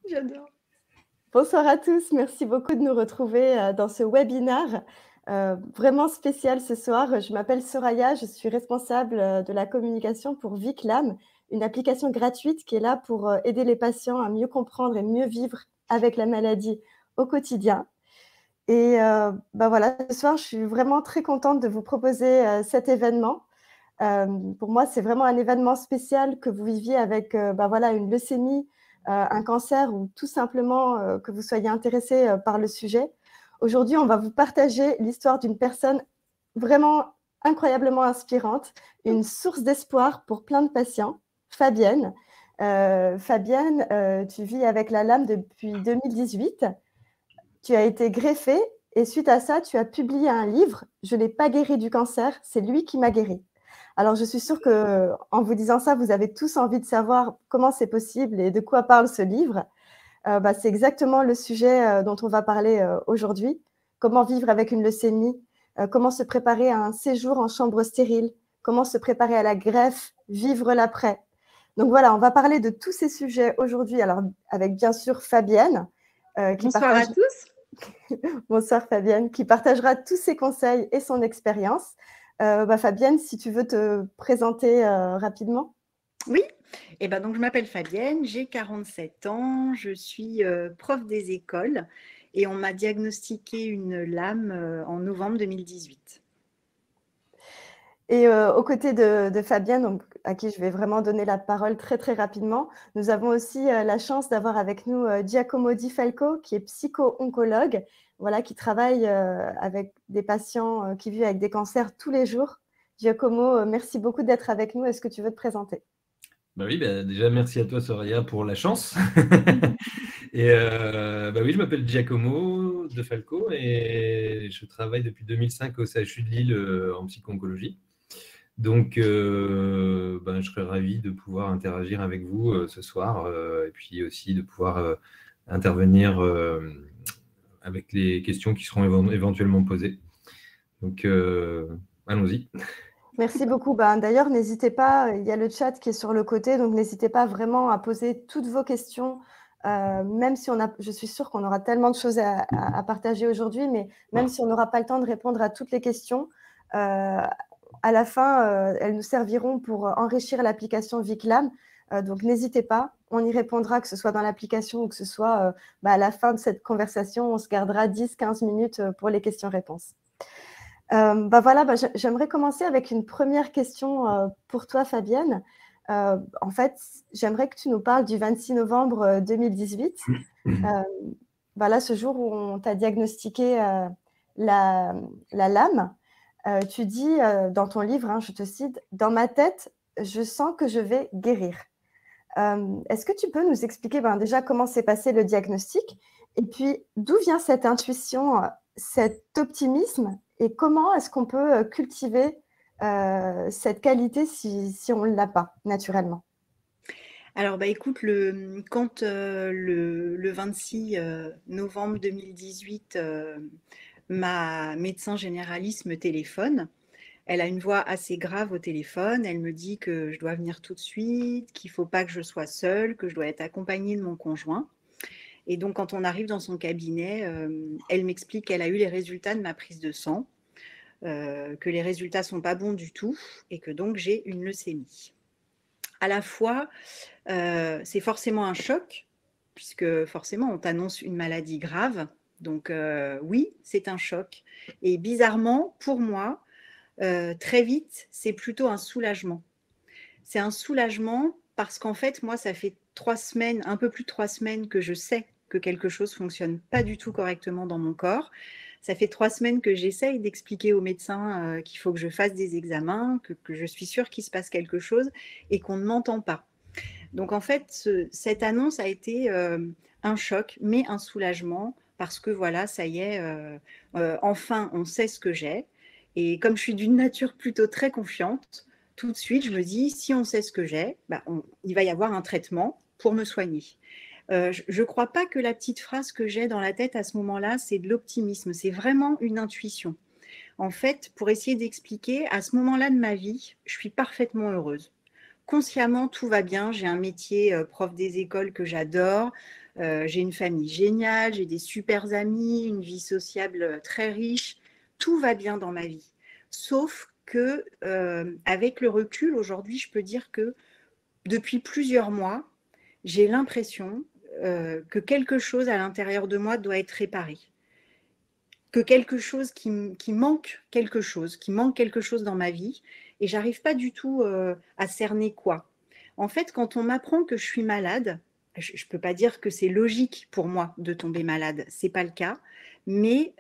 J'adore. Bonsoir à tous, merci beaucoup de nous retrouver dans ce webinaire vraiment spécial ce soir. Je m'appelle Soraya, je suis responsable de la communication pour Viclam, une application gratuite qui est là pour aider les patients à mieux comprendre et mieux vivre avec la maladie au quotidien. Et voilà, ce soir, je suis vraiment très contente de vous proposer cet événement. Pour moi, c'est vraiment un événement spécial que vous viviez avec voilà, une leucémie, un cancer ou tout simplement que vous soyez intéressé par le sujet. Aujourd'hui, on va vous partager l'histoire d'une personne vraiment incroyablement inspirante, une source d'espoir pour plein de patients, Fabienne. Fabienne, tu vis avec la lame depuis 2018. Tu as été greffée et suite à ça, tu as publié un livre, Je n'ai pas guéri du cancer, c'est lui qui m'a guéri. Alors, je suis sûre qu'en vous disant ça, vous avez tous envie de savoir comment c'est possible et de quoi parle ce livre. C'est exactement le sujet dont on va parler aujourd'hui. Comment vivre avec une leucémie, comment se préparer à un séjour en chambre stérile, comment se préparer à la greffe, vivre l'après. Donc voilà, on va parler de tous ces sujets aujourd'hui, alors avec bien sûr Fabienne. Bonsoir à tous. Bonsoir Fabienne, qui partagera tous ses conseils et son expérience. Fabienne, si tu veux te présenter rapidement. Oui, donc je m'appelle Fabienne, j'ai 47 ans, je suis prof des écoles et on m'a diagnostiqué une lame en novembre 2018. Et aux côtés de Fabienne, donc, à qui je vais vraiment donner la parole très très rapidement, nous avons aussi la chance d'avoir avec nous Giacomo Di Falco, qui est psycho-oncologue, voilà, qui travaille avec des patients qui vivent avec des cancers tous les jours. Giacomo, merci beaucoup d'être avec nous. Est-ce que tu veux te présenter? Déjà, merci à toi, Soraya, pour la chance. Et oui, je m'appelle Giacomo De Falco et je travaille depuis 2005 au CHU de Lille en psycho-oncologie. Donc, je serais ravi de pouvoir interagir avec vous ce soir et puis aussi de pouvoir intervenir avec les questions qui seront éventuellement posées. Donc, allons-y. Merci beaucoup. D'ailleurs, n'hésitez pas, il y a le chat qui est sur le côté, donc n'hésitez pas vraiment à poser toutes vos questions, même si je suis sûre qu'on aura tellement de choses à partager aujourd'hui, mais même si on n'aura pas le temps de répondre à toutes les questions, à la fin, elles nous serviront pour enrichir l'application Viclam. Donc n'hésitez pas, on y répondra, que ce soit dans l'application ou que ce soit à la fin de cette conversation, on se gardera 10-15 minutes pour les questions-réponses. J'aimerais commencer avec une première question pour toi, Fabienne. En fait, j'aimerais que tu nous parles du 26 novembre 2018, ce jour où on t'a diagnostiqué la lame. Tu dis dans ton livre, je te cite, « Dans ma tête, je sens que je vais guérir ». Est-ce que tu peux nous expliquer déjà comment s'est passé le diagnostic et puis d'où vient cette intuition, cet optimisme et comment est-ce qu'on peut cultiver cette qualité si on ne l'a pas naturellement? Alors, écoute, quand le 26 novembre 2018, ma médecin généraliste me téléphone, elle a une voix assez grave au téléphone. Elle me dit que je dois venir tout de suite, qu'il ne faut pas que je sois seule, que je dois être accompagnée de mon conjoint. Et donc, quand on arrive dans son cabinet, elle m'explique qu'elle a eu les résultats de ma prise de sang, que les résultats ne sont pas bons du tout et que donc j'ai une leucémie. À la fois, c'est forcément un choc, puisque forcément, on t'annonce une maladie grave. Donc, oui, c'est un choc. Et bizarrement, pour moi, très vite, c'est plutôt un soulagement. C'est un soulagement parce qu'en fait, moi, ça fait 3 semaines, un peu plus de 3 semaines que je sais que quelque chose ne fonctionne pas du tout correctement dans mon corps. Ça fait 3 semaines que j'essaye d'expliquer aux médecins qu'il faut que je fasse des examens, que je suis sûre qu'il se passe quelque chose et qu'on ne m'entend pas. Donc en fait, cette annonce a été un choc, mais un soulagement parce que voilà, ça y est, enfin, on sait ce que j'ai. Et comme je suis d'une nature plutôt très confiante, tout de suite, je me dis, si on sait ce que j'ai, il va y avoir un traitement pour me soigner. Je ne crois pas que la petite phrase que j'ai dans la tête à ce moment-là, c'est de l'optimisme. C'est vraiment une intuition. En fait, pour essayer d'expliquer, à ce moment-là de ma vie, je suis parfaitement heureuse. consciemment, tout va bien. J'ai un métier prof des écoles que j'adore. J'ai une famille géniale, j'ai des super amis, une vie sociable très riche. Tout va bien dans ma vie. Sauf que, avec le recul, aujourd'hui, je peux dire que depuis plusieurs mois, j'ai l'impression que quelque chose à l'intérieur de moi doit être réparé. Que quelque chose qui manque quelque chose dans ma vie, et j'arrive pas du tout à cerner quoi. En fait, quand on m'apprend que je suis malade, je peux pas dire que c'est logique pour moi de tomber malade, c'est pas le cas, mais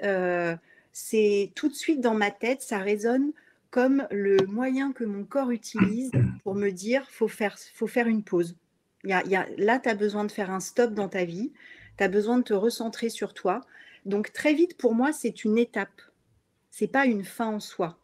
c'est tout de suite dans ma tête, ça résonne comme le moyen que mon corps utilise pour me dire faut faire une pause. Là, tu as besoin de faire un stop dans ta vie, tu as besoin de te recentrer sur toi. Donc très vite, pour moi, c'est une étape. C'est pas une fin en soi.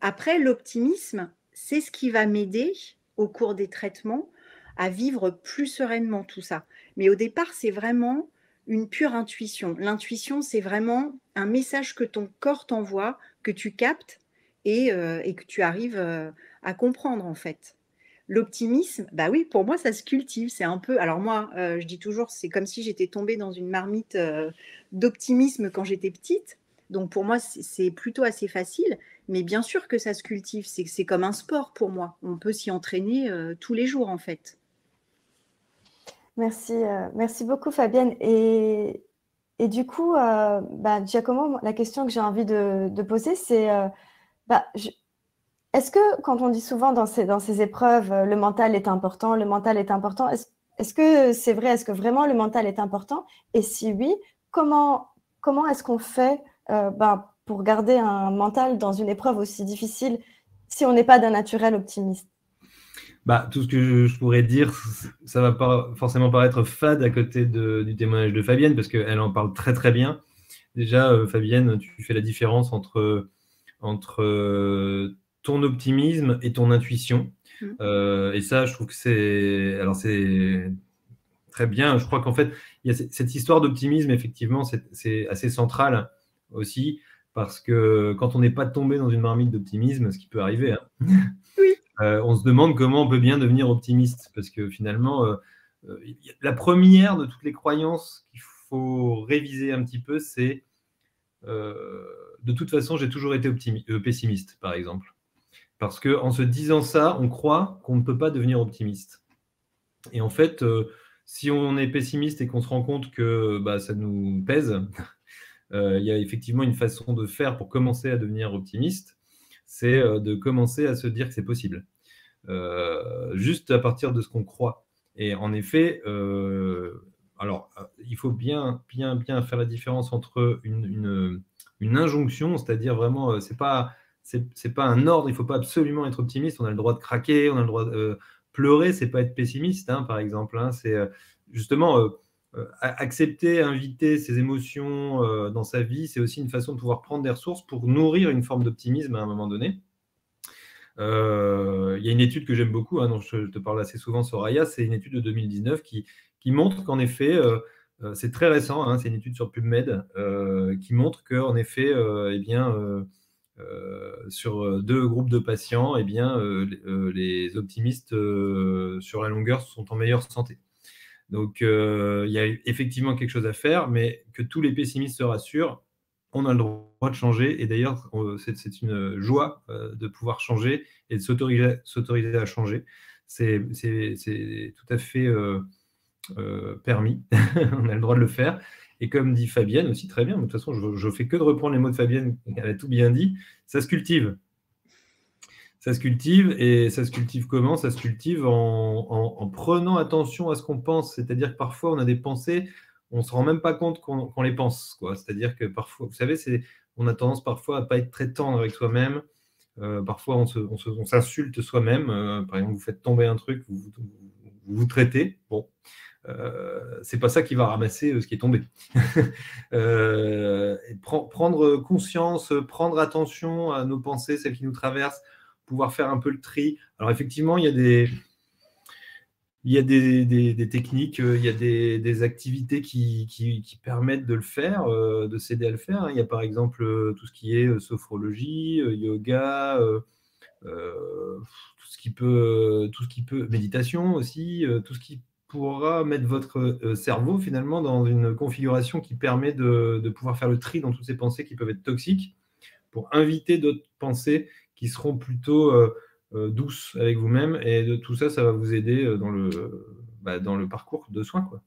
Après, l'optimisme, c'est ce qui va m'aider au cours des traitements à vivre plus sereinement tout ça. Mais au départ, c'est vraiment une pure intuition. L'intuition, c'est vraiment un message que ton corps t'envoie, que tu captes et que tu arrives à comprendre en fait. L'optimisme, bah oui, pour moi, ça se cultive. C'est un peu. Alors moi, je dis toujours, c'est comme si j'étais tombée dans une marmite d'optimisme quand j'étais petite. Donc pour moi, c'est plutôt assez facile. Mais bien sûr que ça se cultive. C'est comme un sport pour moi. On peut s'y entraîner tous les jours, en fait. Merci beaucoup, Fabienne. Et du coup, Giacomo, la question que j'ai envie de poser, c'est est-ce que quand on dit souvent dans ces épreuves, le mental est important, est-ce que c'est vrai, est-ce que vraiment le mental est important? Et si oui, comment est-ce qu'on fait pour garder un mental dans une épreuve aussi difficile si on n'est pas d'un naturel optimiste? Tout ce que je pourrais dire, ça va pas forcément paraître fade à côté du témoignage de Fabienne, parce qu'elle en parle très très bien. Déjà, Fabienne, tu fais la différence entre ton optimisme et ton intuition. Et ça, je trouve que c'est très bien. Je crois qu'en fait, il y a cette histoire d'optimisme, effectivement, c'est assez central aussi, parce que quand on n'est pas tombé dans une marmite d'optimisme, ce qui peut arriver, Oui. On se demande comment on peut bien devenir optimiste, parce que finalement, la première de toutes les croyances qu'il faut réviser un petit peu, c'est de toute façon, j'ai toujours été pessimiste, par exemple. Parce qu'en se disant ça, on croit qu'on ne peut pas devenir optimiste. Et en fait, si on est pessimiste et qu'on se rend compte que ça nous pèse, il y a effectivement une façon de faire pour commencer à devenir optimiste, c'est de commencer à se dire que c'est possible. Juste à partir de ce qu'on croit. Et en effet, il faut bien faire la différence entre une injonction, c'est-à-dire vraiment, c'est pas un ordre, il ne faut pas absolument être optimiste, on a le droit de craquer, on a le droit de pleurer, c'est pas être pessimiste, par exemple, c'est justement accepter, inviter ses émotions dans sa vie, c'est aussi une façon de pouvoir prendre des ressources pour nourrir une forme d'optimisme à un moment donné. Il y a une étude que j'aime beaucoup, dont je te parle assez souvent, Soraya, c'est une étude de 2019 qui montre qu'en effet, c'est très récent, c'est une étude sur PubMed, qui montre qu'en effet, sur 2 groupes de patients, les optimistes sur la longueur sont en meilleure santé. Donc, il y a effectivement quelque chose à faire, mais que tous les pessimistes se rassurent, on a le droit de changer. Et d'ailleurs, c'est une joie de pouvoir changer et de s'autoriser à changer. C'est tout à fait permis. On a le droit de le faire. Et comme dit Fabienne aussi, très bien, de toute façon, je ne fais que de reprendre les mots de Fabienne, elle a tout bien dit, ça se cultive. Ça se cultive, et ça se cultive comment? Ça se cultive en prenant attention à ce qu'on pense. C'est-à-dire que parfois, on a des pensées, on ne se rend même pas compte qu'on les pense, quoi. C'est-à-dire que parfois, vous savez, on a tendance parfois à ne pas être très tendre avec soi-même. Parfois, on s'insulte soi-même. Par exemple, vous faites tomber un truc, vous traitez. Bon, c'est pas ça qui va ramasser ce qui est tombé. Prendre conscience, prendre attention à nos pensées, celles qui nous traversent, pouvoir faire un peu le tri. Alors effectivement, il y a des techniques, il y a des activités qui permettent de le faire, de s'aider à le faire. Il y a par exemple tout ce qui est sophrologie, yoga, tout ce qui peut, méditation aussi, tout ce qui pourra mettre votre cerveau finalement dans une configuration qui permet de pouvoir faire le tri dans toutes ces pensées qui peuvent être toxiques, pour inviter d'autres pensées qui seront plutôt douces avec vous-même. Et de tout ça, ça va vous aider dans le parcours de soins, quoi.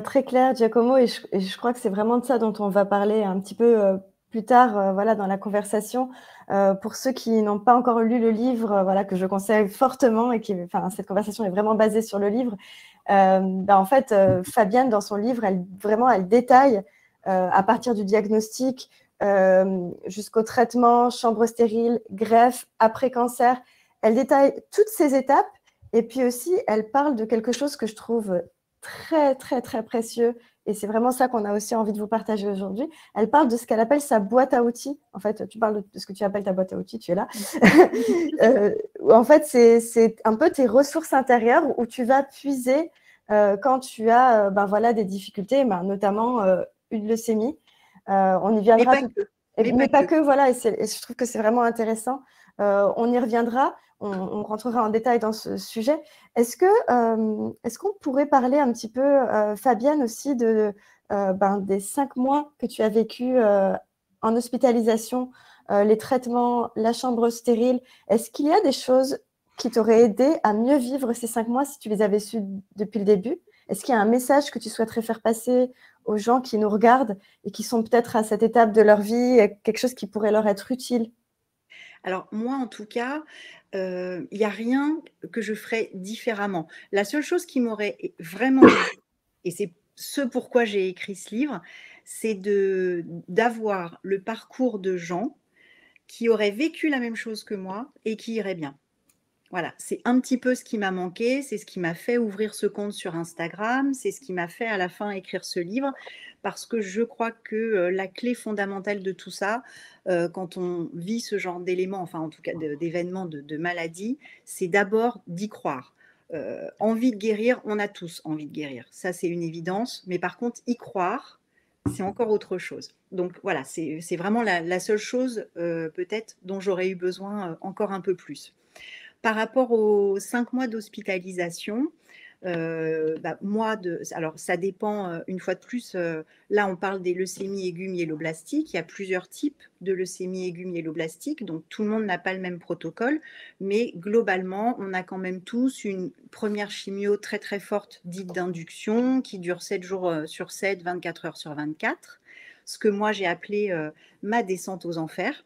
Très clair, Giacomo, et je crois que c'est vraiment de ça dont on va parler un petit peu plus tard, voilà, dans la conversation. Pour ceux qui n'ont pas encore lu le livre, voilà, que je conseille fortement, et cette conversation est vraiment basée sur le livre. En fait, Fabienne, dans son livre, elle détaille à partir du diagnostic jusqu'au traitement, chambre stérile, greffe, après cancer. Elle détaille toutes ces étapes, et puis aussi, elle parle de quelque chose que je trouve très, très, très précieux, et c'est vraiment ça qu'on a aussi envie de vous partager aujourd'hui. Elle parle de ce qu'elle appelle sa boîte à outils. En fait, tu parles de ce que tu appelles ta boîte à outils, tu es là. En fait, c'est un peu tes ressources intérieures où tu vas puiser quand tu as voilà, des difficultés, notamment une leucémie. On y viendra. Mais pas que, voilà, et je trouve que c'est vraiment intéressant. On y reviendra. On rentrera en détail dans ce sujet. Est-ce qu'on pourrait parler un petit peu, Fabienne, aussi des 5 mois que tu as vécu en hospitalisation, les traitements, la chambre stérile? Est-ce qu'il y a des choses qui t'auraient aidé à mieux vivre ces 5 mois si tu les avais su depuis le début? Est-ce qu'il y a un message que tu souhaiterais faire passer aux gens qui nous regardent et qui sont peut-être à cette étape de leur vie, quelque chose qui pourrait leur être utile? Alors moi, en tout cas, il n'y a rien que je ferais différemment. La seule chose qui m'aurait vraiment aidée, et c'est ce pourquoi j'ai écrit ce livre, c'est d'avoir le parcours de gens qui auraient vécu la même chose que moi et qui iraient bien. Voilà, c'est un petit peu ce qui m'a manqué, c'est ce qui m'a fait ouvrir ce compte sur Instagram, c'est ce qui m'a fait à la fin écrire ce livre, parce que je crois que la clé fondamentale de tout ça, quand on vit ce genre d'éléments, enfin en tout cas d'événements, de maladies, c'est d'abord d'y croire. Envie de guérir, on a tous envie de guérir, ça c'est une évidence, mais par contre y croire, c'est encore autre chose. Donc voilà, c'est vraiment la seule chose peut-être dont j'aurais eu besoin encore un peu plus. Par rapport aux 5 mois d'hospitalisation, alors ça dépend une fois de plus, là on parle des leucémies aiguës myéloblastiques, il y a plusieurs types de leucémies aiguës myéloblastiques, donc tout le monde n'a pas le même protocole, mais globalement on a quand même tous une première chimio très très forte dite d'induction qui dure 7 jours sur 7, 24 heures sur 24, ce que moi j'ai appelé ma descente aux enfers.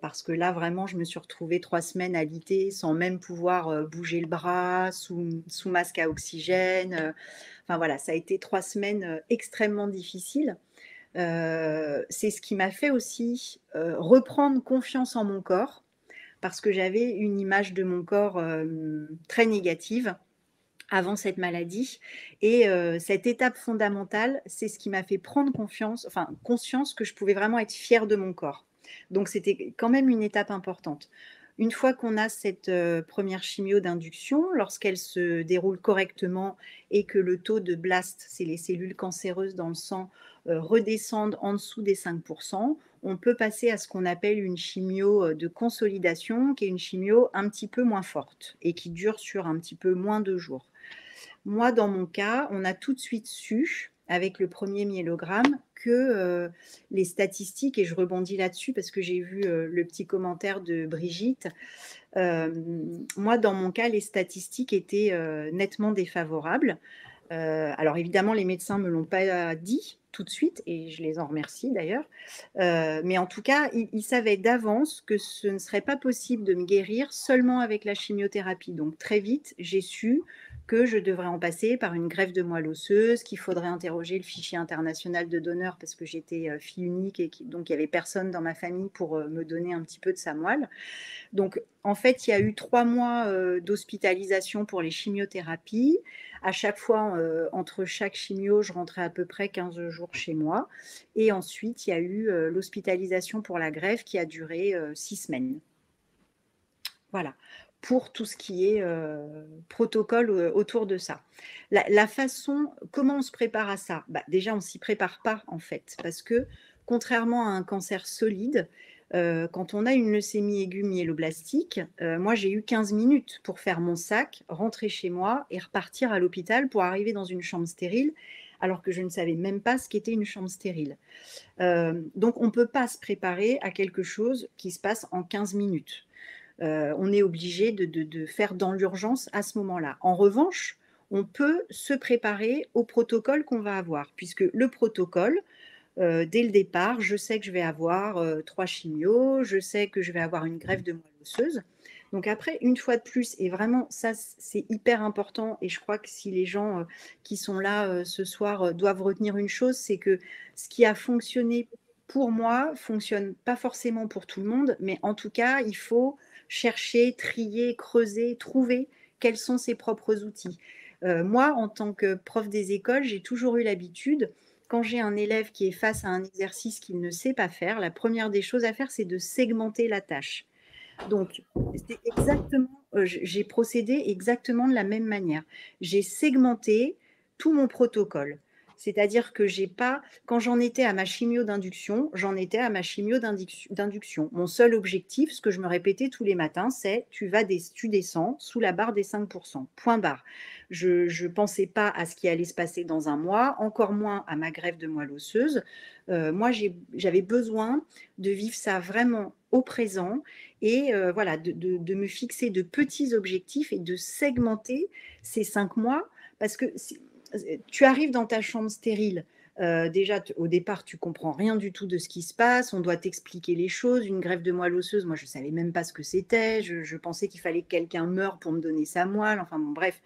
Parce que là, vraiment, je me suis retrouvée 3 semaines alitée sans même pouvoir bouger le bras, sous masque à oxygène. Enfin voilà, ça a été 3 semaines extrêmement difficiles. C'est ce qui m'a fait aussi reprendre confiance en mon corps, parce que j'avais une image de mon corps très négative avant cette maladie. Et cette étape fondamentale, c'est ce qui m'a fait prendre conscience que je pouvais vraiment être fière de mon corps. Donc c'était quand même une étape importante. Une fois qu'on a cette première chimio d'induction, lorsqu'elle se déroule correctement et que le taux de blast, c'est les cellules cancéreuses dans le sang, redescendent en dessous des 5%, on peut passer à ce qu'on appelle une chimio de consolidation, qui est une chimio un petit peu moins forte et qui dure sur un petit peu moins de jours. Moi, dans mon cas, on a tout de suite su, avec le premier myélogramme, que les statistiques, et je rebondis là-dessus parce que j'ai vu le petit commentaire de Brigitte, moi, dans mon cas, les statistiques étaient nettement défavorables. Alors évidemment, les médecins ne me l'ont pas dit tout de suite, et je les en remercie d'ailleurs. Mais en tout cas, ils savaient d'avance que ce ne serait pas possible de me guérir seulement avec la chimiothérapie. Donc très vite, j'ai su que je devrais en passer par une greffe de moelle osseuse, qu'il faudrait interroger le fichier international de donneurs parce que j'étais fille unique et donc il n'y avait personne dans ma famille pour me donner un petit peu de sa moelle. Donc en fait, il y a eu 3 mois d'hospitalisation pour les chimiothérapies. À chaque fois, entre chaque chimio, je rentrais à peu près 15 jours chez moi. Et ensuite, il y a eu l'hospitalisation pour la greffe qui a duré 6 semaines. Voilà, pour tout ce qui est protocole autour de ça. La façon, comment on se prépare à ça? Déjà, on ne s'y prépare pas en fait, parce que contrairement à un cancer solide, quand on a une leucémie aiguë myéloblastique, moi j'ai eu 15 minutes pour faire mon sac, rentrer chez moi et repartir à l'hôpital pour arriver dans une chambre stérile, alors que je ne savais même pas ce qu'était une chambre stérile. Donc on ne peut pas se préparer à quelque chose qui se passe en 15 minutes. On est obligé de faire dans l'urgence à ce moment-là. En revanche, on peut se préparer au protocole qu'on va avoir, puisque le protocole, dès le départ, je sais que je vais avoir 3 chimios, je sais que je vais avoir une greffe de moelle osseuse. Donc après, une fois de plus, et vraiment ça c'est hyper important, et je crois que si les gens qui sont là ce soir doivent retenir une chose, c'est que ce qui a fonctionné pour moi fonctionne pas forcément pour tout le monde, mais en tout cas, il faut chercher, trier, creuser, trouver quels sont ses propres outils. Moi, en tant que prof des écoles, j'ai toujours eu l'habitude, quand j'ai un élève qui est face à un exercice qu'il ne sait pas faire, la première des choses à faire, c'est de segmenter la tâche. Donc, j'ai procédé exactement de la même manière. J'ai segmenté tout mon protocole. C'est-à-dire que j'ai pas, quand j'en étais à ma chimio d'induction, j'en étais à ma chimio d'induction. Mon seul objectif, ce que je me répétais tous les matins, c'est tu descends sous la barre des 5%. Point barre. Je ne pensais pas à ce qui allait se passer dans un mois, encore moins à ma greffe de moelle osseuse. Moi, j'avais besoin de vivre ça vraiment au présent et voilà, de me fixer de petits objectifs et de segmenter ces 5 mois parce que tu arrives dans ta chambre stérile. Déjà, au départ, tu comprends rien du tout de ce qui se passe. On doit t'expliquer les choses. Une greffe de moelle osseuse, moi, je ne savais même pas ce que c'était. Je pensais qu'il fallait que quelqu'un meure pour me donner sa moelle. Enfin, bon, bref,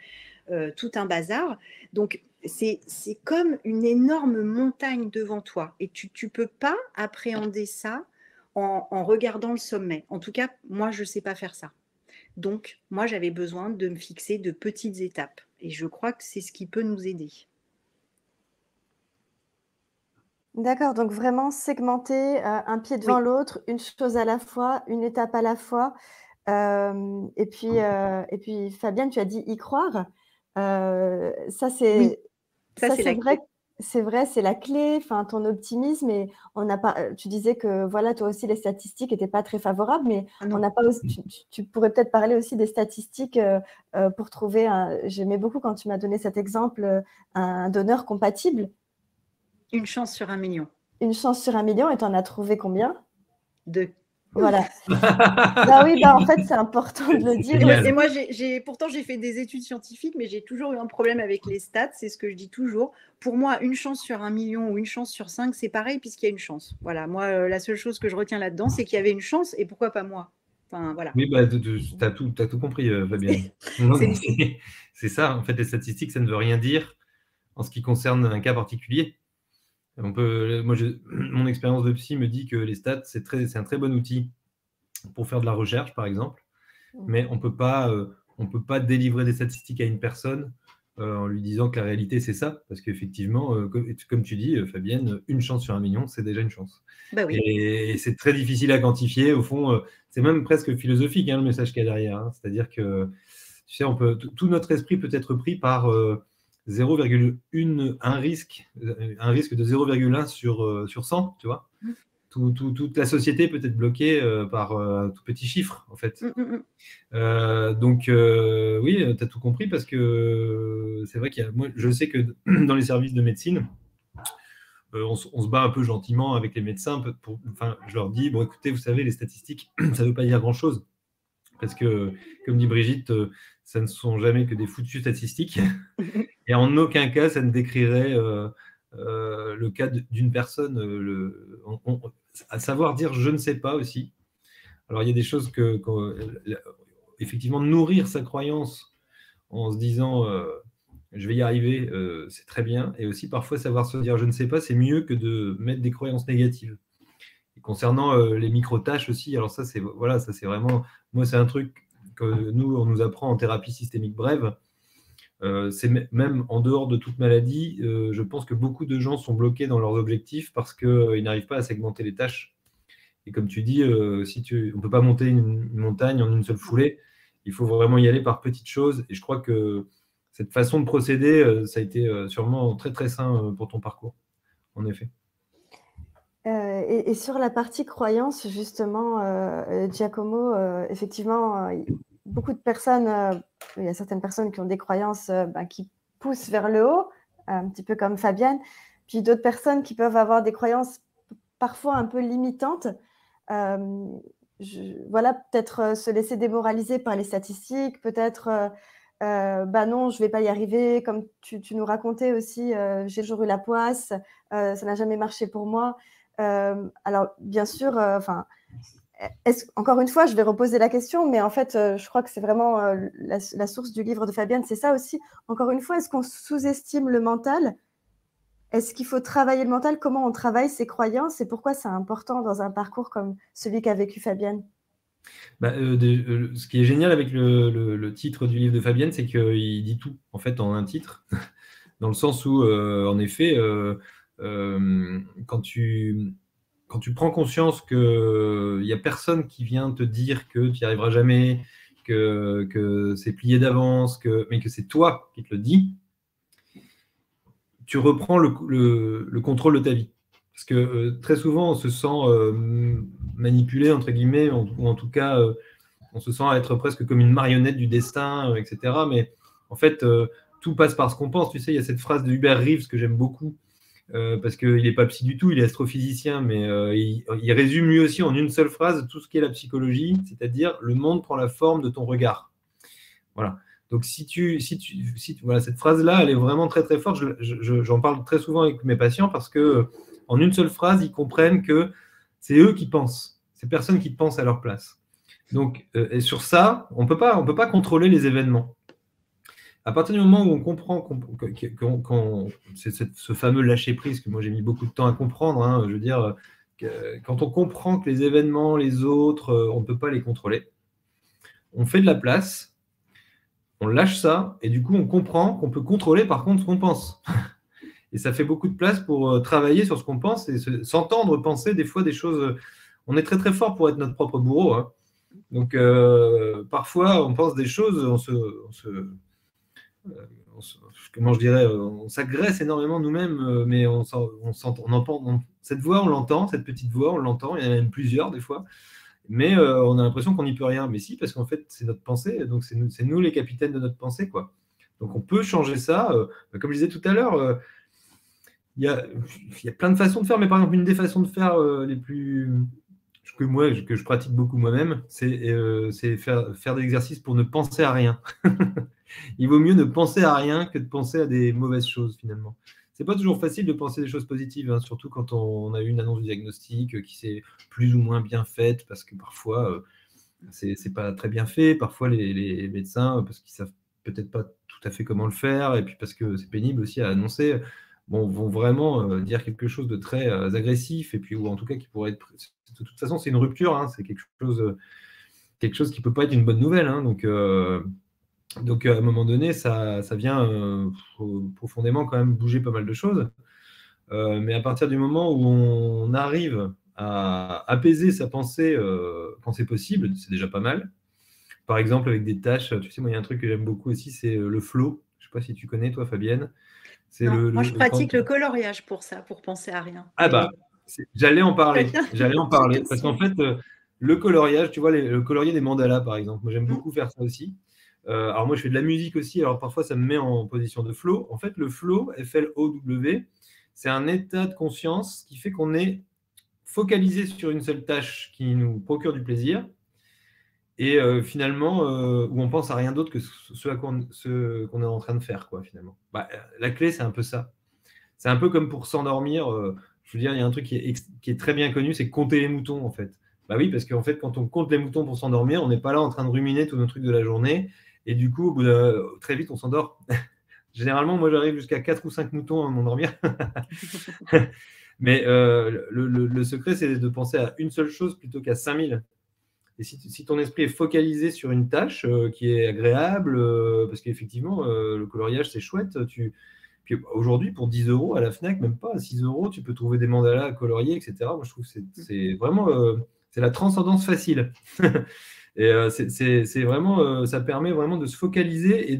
tout un bazar. Donc, c'est comme une énorme montagne devant toi. Et tu ne peux pas appréhender ça en regardant le sommet. En tout cas, moi, je ne sais pas faire ça. Donc, moi, j'avais besoin de me fixer de petites étapes. Et je crois que c'est ce qui peut nous aider. D'accord, donc vraiment segmenter un pied devant l'autre, une chose à la fois, une étape à la fois. Et puis, Fabienne, tu as dit y croire. Ça, c'est vrai. C'est vrai, c'est la clé, enfin, ton optimisme. Et on n'a pas. Tu disais que voilà, toi aussi, les statistiques n'étaient pas très favorables, mais on n'a pas. Tu pourrais peut-être parler aussi des statistiques pour trouver. J'aimais beaucoup quand tu m'as donné cet exemple, un donneur compatible. Une chance sur 1 million. Une chance sur 1 million, et tu en as trouvé combien? 2. Voilà. Bah oui, en fait, c'est important de le dire. Et moi, pourtant, j'ai fait des études scientifiques, mais j'ai toujours eu un problème avec les stats. C'est ce que je dis toujours. Pour moi, une chance sur 1 million ou une chance sur 5, c'est pareil puisqu'il y a une chance. Voilà. Moi, la seule chose que je retiens là-dedans, c'est qu'il y avait une chance et pourquoi pas moi. Enfin, voilà. Oui, tu as tout compris, Fabienne. C'est ça. En fait, les statistiques, ça ne veut rien dire en ce qui concerne un cas particulier. Mon expérience de psy me dit que les stats, c'est un très bon outil pour faire de la recherche, par exemple, mais on peut pas délivrer des statistiques à une personne en lui disant que la réalité, c'est ça, parce qu'effectivement, comme tu dis, Fabienne, une chance sur 1 million, c'est déjà une chance. Bah oui. Et c'est très difficile à quantifier. Au fond, c'est même presque philosophique, le message qu'il y a derrière. C'est-à-dire que, tu sais, tout notre esprit peut être pris par 0,1, un risque de 0,1 sur 100, tu vois. Toute la société peut être bloquée par un tout petit chiffre, en fait. Donc, oui, tu as tout compris, parce que c'est vrai moi, je sais que dans les services de médecine, on se bat un peu gentiment avec les médecins. Je leur dis, bon, écoutez, vous savez, les statistiques, ça ne veut pas dire grand-chose. Parce que, comme dit Brigitte, ça ne sont jamais que des foutues statistiques. Et en aucun cas, ça ne décrirait le cas d'une personne. À savoir dire je ne sais pas aussi. Alors, il y a des choses effectivement, nourrir sa croyance en se disant je vais y arriver, c'est très bien. Et aussi, parfois, savoir se dire je ne sais pas, c'est mieux que de mettre des croyances négatives. Et concernant les micro-tâches aussi, alors ça, c'est vraiment... Moi, c'est un truc que nous, on nous apprend en thérapie systémique brève. C'est même en dehors de toute maladie, je pense que beaucoup de gens sont bloqués dans leurs objectifs parce qu'ils n'arrivent pas à segmenter les tâches. Et comme tu dis, on ne peut pas monter une montagne en une seule foulée. Il faut vraiment y aller par petites choses. Et je crois que cette façon de procéder, ça a été sûrement très, très sain pour ton parcours, en effet. Et sur la partie croyance, justement, Giacomo, effectivement, beaucoup de personnes, il y a certaines personnes qui ont des croyances qui poussent vers le haut, un petit peu comme Fabienne, puis d'autres personnes qui peuvent avoir des croyances parfois un peu limitantes. Voilà, peut-être se laisser démoraliser par les statistiques, peut-être non, je ne vais pas y arriver, comme tu nous racontais aussi, j'ai toujours eu la poisse, ça n'a jamais marché pour moi. Alors, bien sûr, encore une fois, je vais reposer la question, mais en fait, je crois que c'est vraiment la source du livre de Fabienne, c'est ça aussi. Encore une fois, est-ce qu'on sous-estime le mental? Est-ce qu'il faut travailler le mental? Comment on travaille ses croyances et pourquoi c'est important dans un parcours comme celui qu'a vécu Fabienne? Ce qui est génial avec le titre du livre de Fabienne, c'est qu'il dit tout, en fait, en un titre, dans le sens où, en effet, quand tu prends conscience qu'il n'y a personne qui vient te dire que tu n'y arriveras jamais, que c'est plié d'avance, mais que c'est toi qui te le dis, tu reprends le contrôle de ta vie. Parce que très souvent, on se sent manipulé, entre guillemets, ou en tout cas, on se sent être presque comme une marionnette du destin, etc. Mais en fait, tout passe par ce qu'on pense. Tu sais, il y a cette phrase de Hubert Reeves que j'aime beaucoup, parce qu'il n'est pas psy du tout, il est astrophysicien, mais il résume lui aussi en une seule phrase tout ce qu'est la psychologie, c'est-à-dire le monde prend la forme de ton regard. Voilà. Donc, voilà, cette phrase-là, elle est vraiment très, très forte. J'en parle très souvent avec mes patients parce que en une seule phrase, ils comprennent que c'est eux qui pensent. C'est personne qui pense à leur place. Donc, et sur ça, on peut pas contrôler les événements. À partir du moment où on comprend c'est ce fameux lâcher-prise que moi j'ai mis beaucoup de temps à comprendre, hein, je veux dire, quand on comprend que les événements, les autres, on ne peut pas les contrôler, on fait de la place, on lâche ça, et du coup, on comprend qu'on peut contrôler par contre ce qu'on pense. Et ça fait beaucoup de place pour travailler sur ce qu'on pense et s'entendre penser des fois des choses. On est très très fort pour être notre propre bourreau. Hein. Donc, parfois, on pense des choses, comment je dirais, on s'agresse énormément nous-mêmes, mais cette voix, on l'entend, cette petite voix, on l'entend, il y en a même plusieurs des fois. Mais on a l'impression qu'on n'y peut rien. Mais si, parce qu'en fait, c'est notre pensée, donc c'est nous les capitaines de notre pensée, quoi. Donc on peut changer ça. Comme je disais tout à l'heure, il y a plein de façons de faire, mais par exemple, une des façons de faire les plus que je pratique beaucoup moi-même, c'est faire des exercices pour ne penser à rien. Il vaut mieux ne penser à rien que de penser à des mauvaises choses, finalement. C'est pas toujours facile de penser des choses positives, hein, surtout quand on a eu une annonce du diagnostic qui s'est plus ou moins bien faite, parce que parfois, c'est pas très bien fait. Parfois, les médecins, parce qu'ils savent peut-être pas tout à fait comment le faire, et puis parce que c'est pénible aussi à annoncer, vont vraiment dire quelque chose de très agressif, et puis ou en tout cas qui pourrait être... De toute façon, c'est une rupture, hein, c'est quelque chose qui peut pas être une bonne nouvelle. Hein, donc, à un moment donné, ça vient profondément quand même bouger pas mal de choses. Mais à partir du moment où on arrive à apaiser sa pensée quand c'est possible, c'est déjà pas mal. Par exemple, avec des tâches, tu sais, moi, il y a un truc que j'aime beaucoup aussi, c'est le flow. Je ne sais pas si tu connais, toi, Fabienne. Moi, je pratique le coloriage pour ça, pour penser à rien. Ah bah, j'allais en parler. Parce qu'en fait, le coloriage, tu vois, le colorier des mandalas, par exemple, moi, j'aime beaucoup faire ça aussi. Alors moi, je fais de la musique aussi, alors parfois, ça me met en position de flow. En fait, le flow, F-L-O-W, c'est un état de conscience qui fait qu'on est focalisé sur une seule tâche qui nous procure du plaisir et finalement, où on pense à rien d'autre que ce qu'on est en train de faire, quoi, finalement. La clé, c'est un peu ça. C'est un peu comme pour s'endormir. Je veux dire, il y a un truc qui est très bien connu, c'est compter les moutons, en fait. Bah oui, parce qu'en fait, quand on compte les moutons pour s'endormir, on n'est pas là en train de ruminer tous nos trucs de la journée. Et du coup, très vite, on s'endort. Généralement, moi, j'arrive jusqu'à 4 ou 5 moutons à m'endormir. Mais le secret, c'est de penser à une seule chose plutôt qu'à 5000. Et si ton esprit est focalisé sur une tâche qui est agréable, parce qu'effectivement, le coloriage, c'est chouette. Puis aujourd'hui, pour 10 € à la Fnac, même pas à 6 €, tu peux trouver des mandalas à colorier, etc. Moi, je trouve que c'est vraiment c'est la transcendance facile. Et c'est vraiment, ça permet vraiment de se focaliser et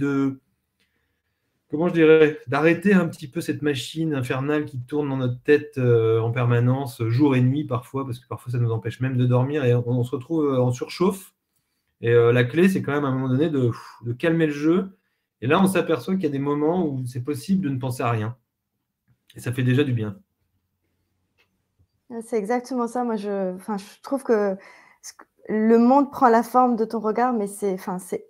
comment je dirais, d'arrêter un petit peu cette machine infernale qui tourne dans notre tête en permanence, jour et nuit parfois, parce que parfois ça nous empêche même de dormir et on se retrouve en surchauffe. Et la clé, c'est quand même à un moment donné de calmer le jeu. Et là, on s'aperçoit qu'il y a des moments où c'est possible de ne penser à rien. Et ça fait déjà du bien. C'est exactement ça. Moi, je trouve que le monde prend la forme de ton regard, mais c'est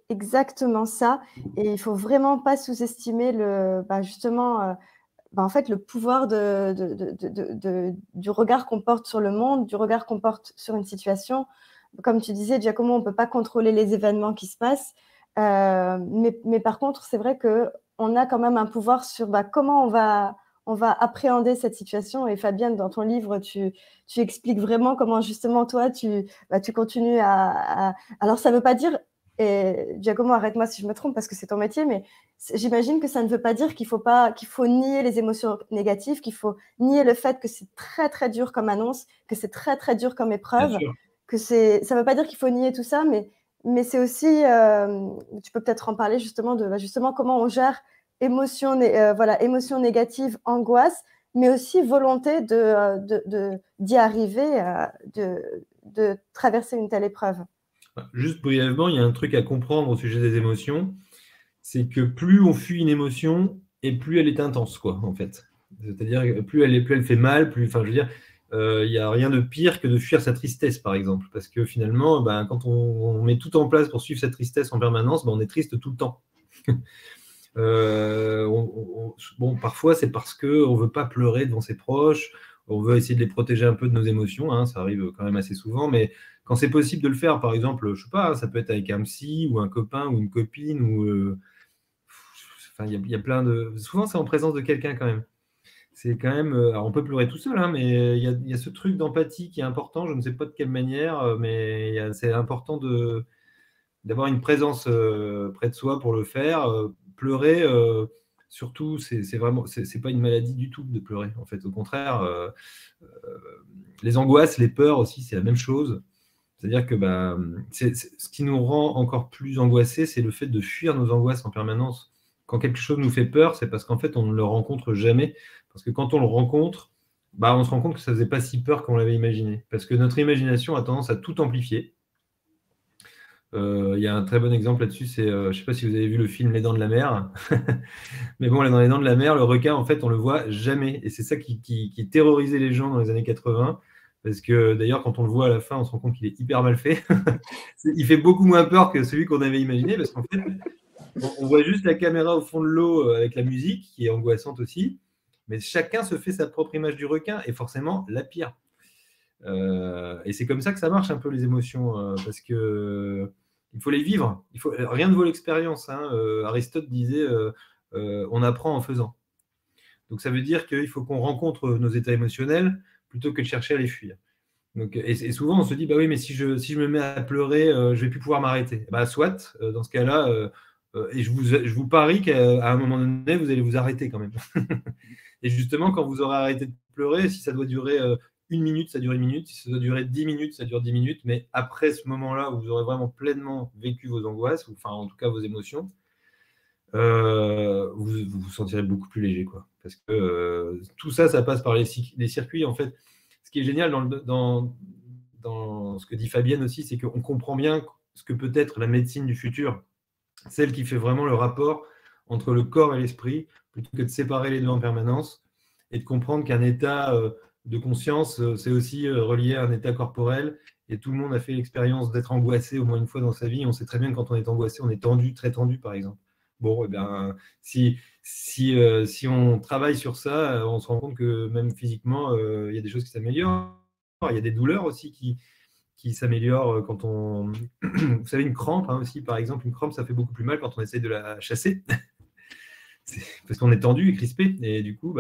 exactement ça. Et il faut vraiment pas sous-estimer justement, en fait, le pouvoir du regard qu'on porte sur le monde, du regard qu'on porte sur une situation. Comme tu disais, Giacomo, on ne peut pas contrôler les événements qui se passent. Mais par contre, c'est vrai qu'on a quand même un pouvoir sur comment on va appréhender cette situation. Et Fabienne, dans ton livre, tu expliques vraiment comment justement toi, tu continues Alors, ça ne veut pas dire, et Giacomo, arrête-moi si je me trompe parce que c'est ton métier, mais j'imagine que ça ne veut pas dire qu'il faut nier les émotions négatives, qu'il faut nier le fait que c'est très, très dur comme annonce, que c'est très, très dur comme épreuve, ça ne veut pas dire qu'il faut nier tout ça, mais c'est aussi, tu peux peut-être en parler justement de justement comment on gère émotion négative, angoisse, mais aussi volonté d'y arriver, de traverser une telle épreuve. Juste brièvement, il y a un truc à comprendre au sujet des émotions, c'est que plus on fuit une émotion, et plus elle est intense, quoi, en fait. C'est-à-dire que plus elle fait mal, plus, enfin, je veux dire, il n'y a rien de pire que de fuir sa tristesse, par exemple. Parce que finalement, quand on met tout en place pour suivre cette tristesse en permanence, on est triste tout le temps. Bon, parfois, c'est parce qu'on ne veut pas pleurer devant ses proches, on veut essayer de les protéger un peu de nos émotions, hein, ça arrive quand même assez souvent, mais quand c'est possible de le faire, par exemple, je sais pas, ça peut être avec un psy ou un copain ou une copine, ou il y a plein de... Souvent, c'est en présence de quelqu'un quand même. C'est quand même... alors, on peut pleurer tout seul, hein, mais il y a ce truc d'empathie qui est important, je ne sais pas de quelle manière, mais c'est important d'avoir une présence près de soi pour le faire. Pleurer, surtout, c'est pas une maladie du tout de pleurer, en fait. Au contraire, les angoisses, les peurs aussi, c'est la même chose. C'est-à-dire que ce qui nous rend encore plus angoissés, c'est le fait de fuir nos angoisses en permanence. Quand quelque chose nous fait peur, c'est parce qu'en fait, on ne le rencontre jamais. Parce que quand on le rencontre, on se rend compte que ça ne faisait pas si peur qu'on l'avait imaginé. Parce que notre imagination a tendance à tout amplifier. Il y a un très bon exemple là-dessus, c'est, je ne sais pas si vous avez vu le film Les Dents de la Mer, mais bon, dans Les Dents de la Mer, le requin, en fait, on ne le voit jamais. Et c'est ça qui terrorisait les gens dans les années 80. Parce que d'ailleurs, quand on le voit à la fin, on se rend compte qu'il est hyper mal fait. Il fait beaucoup moins peur que celui qu'on avait imaginé, parce qu'en fait, on voit juste la caméra au fond de l'eau avec la musique, qui est angoissante aussi, mais chacun se fait sa propre image du requin, et forcément la pire. Et c'est comme ça que ça marche un peu les émotions, parce que il faut les vivre. Rien ne vaut l'expérience, hein. Aristote disait on apprend en faisant. Donc ça veut dire qu'il faut qu'on rencontre nos états émotionnels plutôt que de chercher à les fuir. Donc, et souvent, on se dit, oui, mais si je me mets à pleurer, je ne vais plus pouvoir m'arrêter. Soit, dans ce cas-là, et je vous parie qu'à un moment donné, vous allez vous arrêter quand même. Et justement, quand vous aurez arrêté de pleurer, si ça doit durer 1 minute, ça dure 1 minute. Si ça doit durer 10 minutes, ça dure 10 minutes. Mais après ce moment-là, où vous aurez vraiment pleinement vécu vos angoisses, ou enfin, en tout cas, vos émotions, vous vous sentirez beaucoup plus léger, quoi. Parce que tout ça, ça passe par les circuits. En fait, ce qui est génial dans ce que dit Fabienne aussi, c'est qu'on comprend bien ce que peut être la médecine du futur, celle qui fait vraiment le rapport entre le corps et l'esprit, plutôt que de séparer les deux en permanence, et de comprendre qu'un état de conscience, c'est aussi relié à un état corporel, et tout le monde a fait l'expérience d'être angoissé au moins une fois dans sa vie. On sait très bien que quand on est angoissé, on est tendu, très tendu, par exemple. Bon, si on travaille sur ça, on se rend compte que même physiquement, il y a des choses qui s'améliorent. Il y a des douleurs aussi qui s'améliorent quand on... Vous savez, une crampe aussi, par exemple, une crampe, ça fait beaucoup plus mal quand on essaie de la chasser. Parce qu'on est tendu et crispé. Et du coup,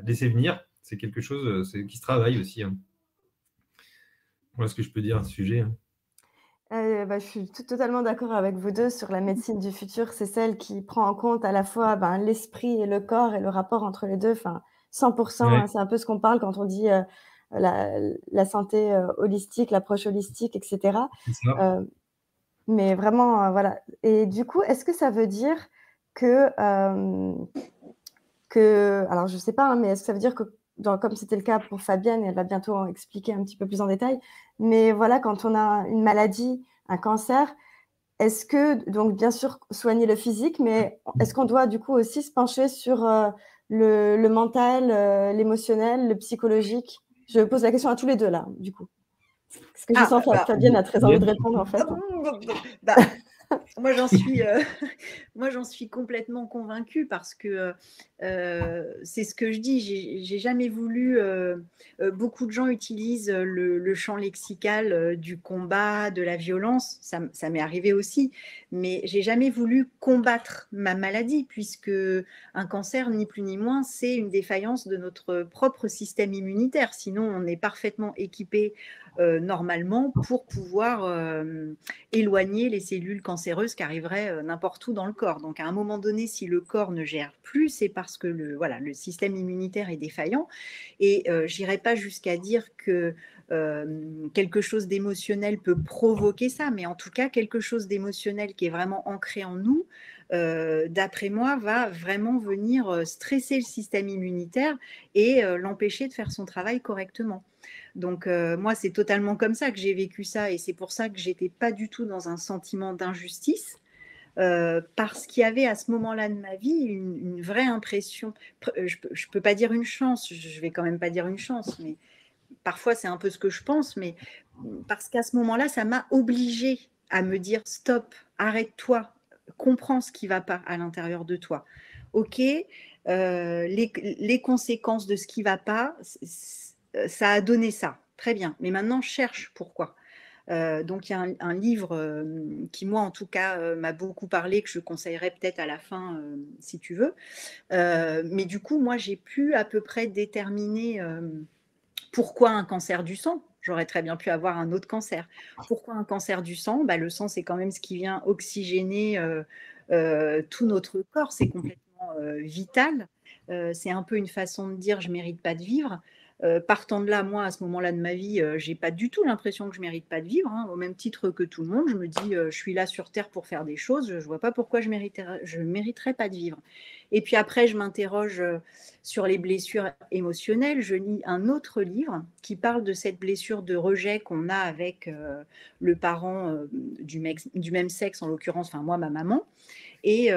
laisser venir, c'est quelque chose qui se travaille aussi. Voilà ce que je peux dire à ce sujet. Je suis totalement d'accord avec vous deux sur la médecine du futur. C'est celle qui prend en compte à la fois l'esprit et le corps et le rapport entre les deux. 100%, Ouais. c'est un peu ce qu'on parle quand on dit la santé holistique, l'approche holistique, etc. C'est ça. Mais vraiment, voilà. Et du coup, est-ce que ça veut dire alors je ne sais pas, hein, mais est-ce que ça veut dire que, comme c'était le cas pour Fabienne, et elle va bientôt en expliquer un petit peu plus en détail, mais voilà, quand on a une maladie, un cancer, est-ce que, donc bien sûr, soigner le physique, mais est-ce qu'on doit du coup aussi se pencher sur le mental, l'émotionnel, le psychologique? Je pose la question à tous les deux là, du coup. Parce que je sens que Fabienne a très envie de répondre en fait. Moi, j'en suis complètement convaincue parce que c'est ce que je dis. J'ai jamais voulu. Beaucoup de gens utilisent le champ lexical du combat, de la violence. Ça m'est arrivé aussi, mais j'ai jamais voulu combattre ma maladie puisque un cancer, ni plus ni moins, c'est une défaillance de notre propre système immunitaire. Sinon, on est parfaitement équipé normalement pour pouvoir éloigner les cellules cancéreuses qui arriveraient n'importe où dans le corps. Donc à un moment donné, si le corps ne gère plus, c'est parce que le système immunitaire est défaillant. Et je n'irai pas jusqu'à dire que quelque chose d'émotionnel peut provoquer ça, mais en tout cas, quelque chose d'émotionnel qui est vraiment ancré en nous, d'après moi, va vraiment venir stresser le système immunitaire et l'empêcher de faire son travail correctement. Donc moi, c'est totalement comme ça que j'ai vécu ça et c'est pour ça que j'étais pas du tout dans un sentiment d'injustice parce qu'il y avait à ce moment-là de ma vie une vraie impression, je peux pas dire une chance, je vais quand même pas dire une chance, mais parfois c'est un peu ce que je pense, mais parce qu'à ce moment-là, ça m'a obligée à me dire stop, arrête-toi, comprends ce qui va pas à l'intérieur de toi. Ok, les conséquences de ce qui va pas, ça a donné ça. Très bien. Mais maintenant, cherche pourquoi. Donc, il y a un livre qui, moi, en tout cas, m'a beaucoup parlé, que je conseillerais peut-être à la fin, si tu veux. Mais du coup, moi, j'ai pu à peu près déterminer pourquoi un cancer du sang. J'aurais très bien pu avoir un autre cancer. Pourquoi un cancer du sang? Le sang, c'est quand même ce qui vient oxygéner tout notre corps. C'est complètement vital. C'est un peu une façon de dire « je ne mérite pas de vivre ». Partant de là, moi, à ce moment-là de ma vie, je n'ai pas du tout l'impression que je ne mérite pas de vivre. Hein, au même titre que tout le monde, je me dis, je suis là sur Terre pour faire des choses, je ne vois pas pourquoi je ne mériterais pas de vivre. Et puis après, je m'interroge sur les blessures émotionnelles. Je lis un autre livre qui parle de cette blessure de rejet qu'on a avec le parent du même sexe, en l'occurrence, enfin moi, ma maman. Et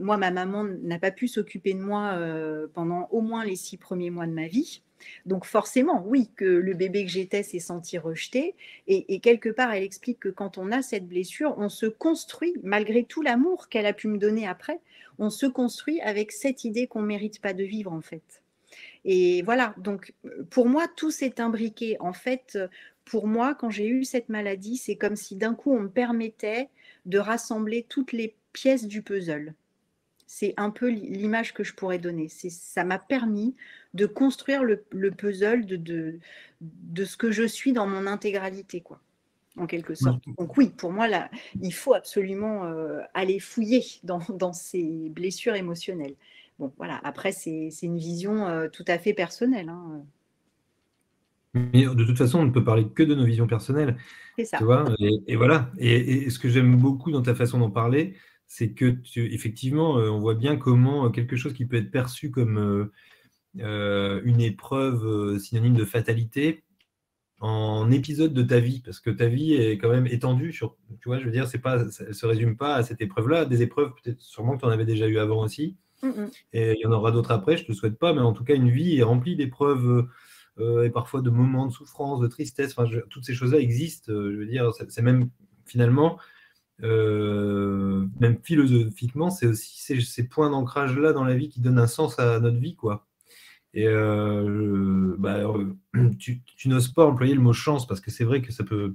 moi, ma maman n'a pas pu s'occuper de moi pendant au moins les 6 premiers mois de ma vie. Donc forcément, oui, que le bébé que j'étais s'est senti rejeté. Et quelque part, elle explique que quand on a cette blessure, on se construit, malgré tout l'amour qu'elle a pu me donner après, on se construit avec cette idée qu'on ne mérite pas de vivre en fait. Et voilà, donc pour moi, tout s'est imbriqué. En fait, pour moi, quand j'ai eu cette maladie, c'est comme si d'un coup, on me permettait de rassembler toutes les pièces du puzzle. C'est un peu l'image que je pourrais donner. Ça m'a permis de construire le puzzle de ce que je suis dans mon intégralité, quoi, en quelque sorte. Donc oui, pour moi, là, il faut absolument aller fouiller dans ces blessures émotionnelles. Bon, voilà. Après, c'est une vision tout à fait personnelle. Hein. Mais de toute façon, on ne peut parler que de nos visions personnelles. C'est ça. Tu vois, et voilà. Et ce que j'aime beaucoup dans ta façon d'en parler, c'est que effectivement, on voit bien comment quelque chose qui peut être perçu comme une épreuve synonyme de fatalité en épisode de ta vie, parce que ta vie est quand même étendue sur, tu vois, je veux dire, elle ne se résume pas à cette épreuve-là, des épreuves peut-être sûrement que tu en avais déjà eu avant aussi, et il y en aura d'autres après, je ne te souhaite pas, mais en tout cas, une vie est remplie d'épreuves et parfois de moments de souffrance, de tristesse, toutes ces choses-là existent, je veux dire, c'est même finalement, même philosophiquement, c'est aussi ces points d'ancrage-là dans la vie qui donnent un sens à notre vie, quoi. Et tu n'oses pas employer le mot chance parce que c'est vrai que ça peut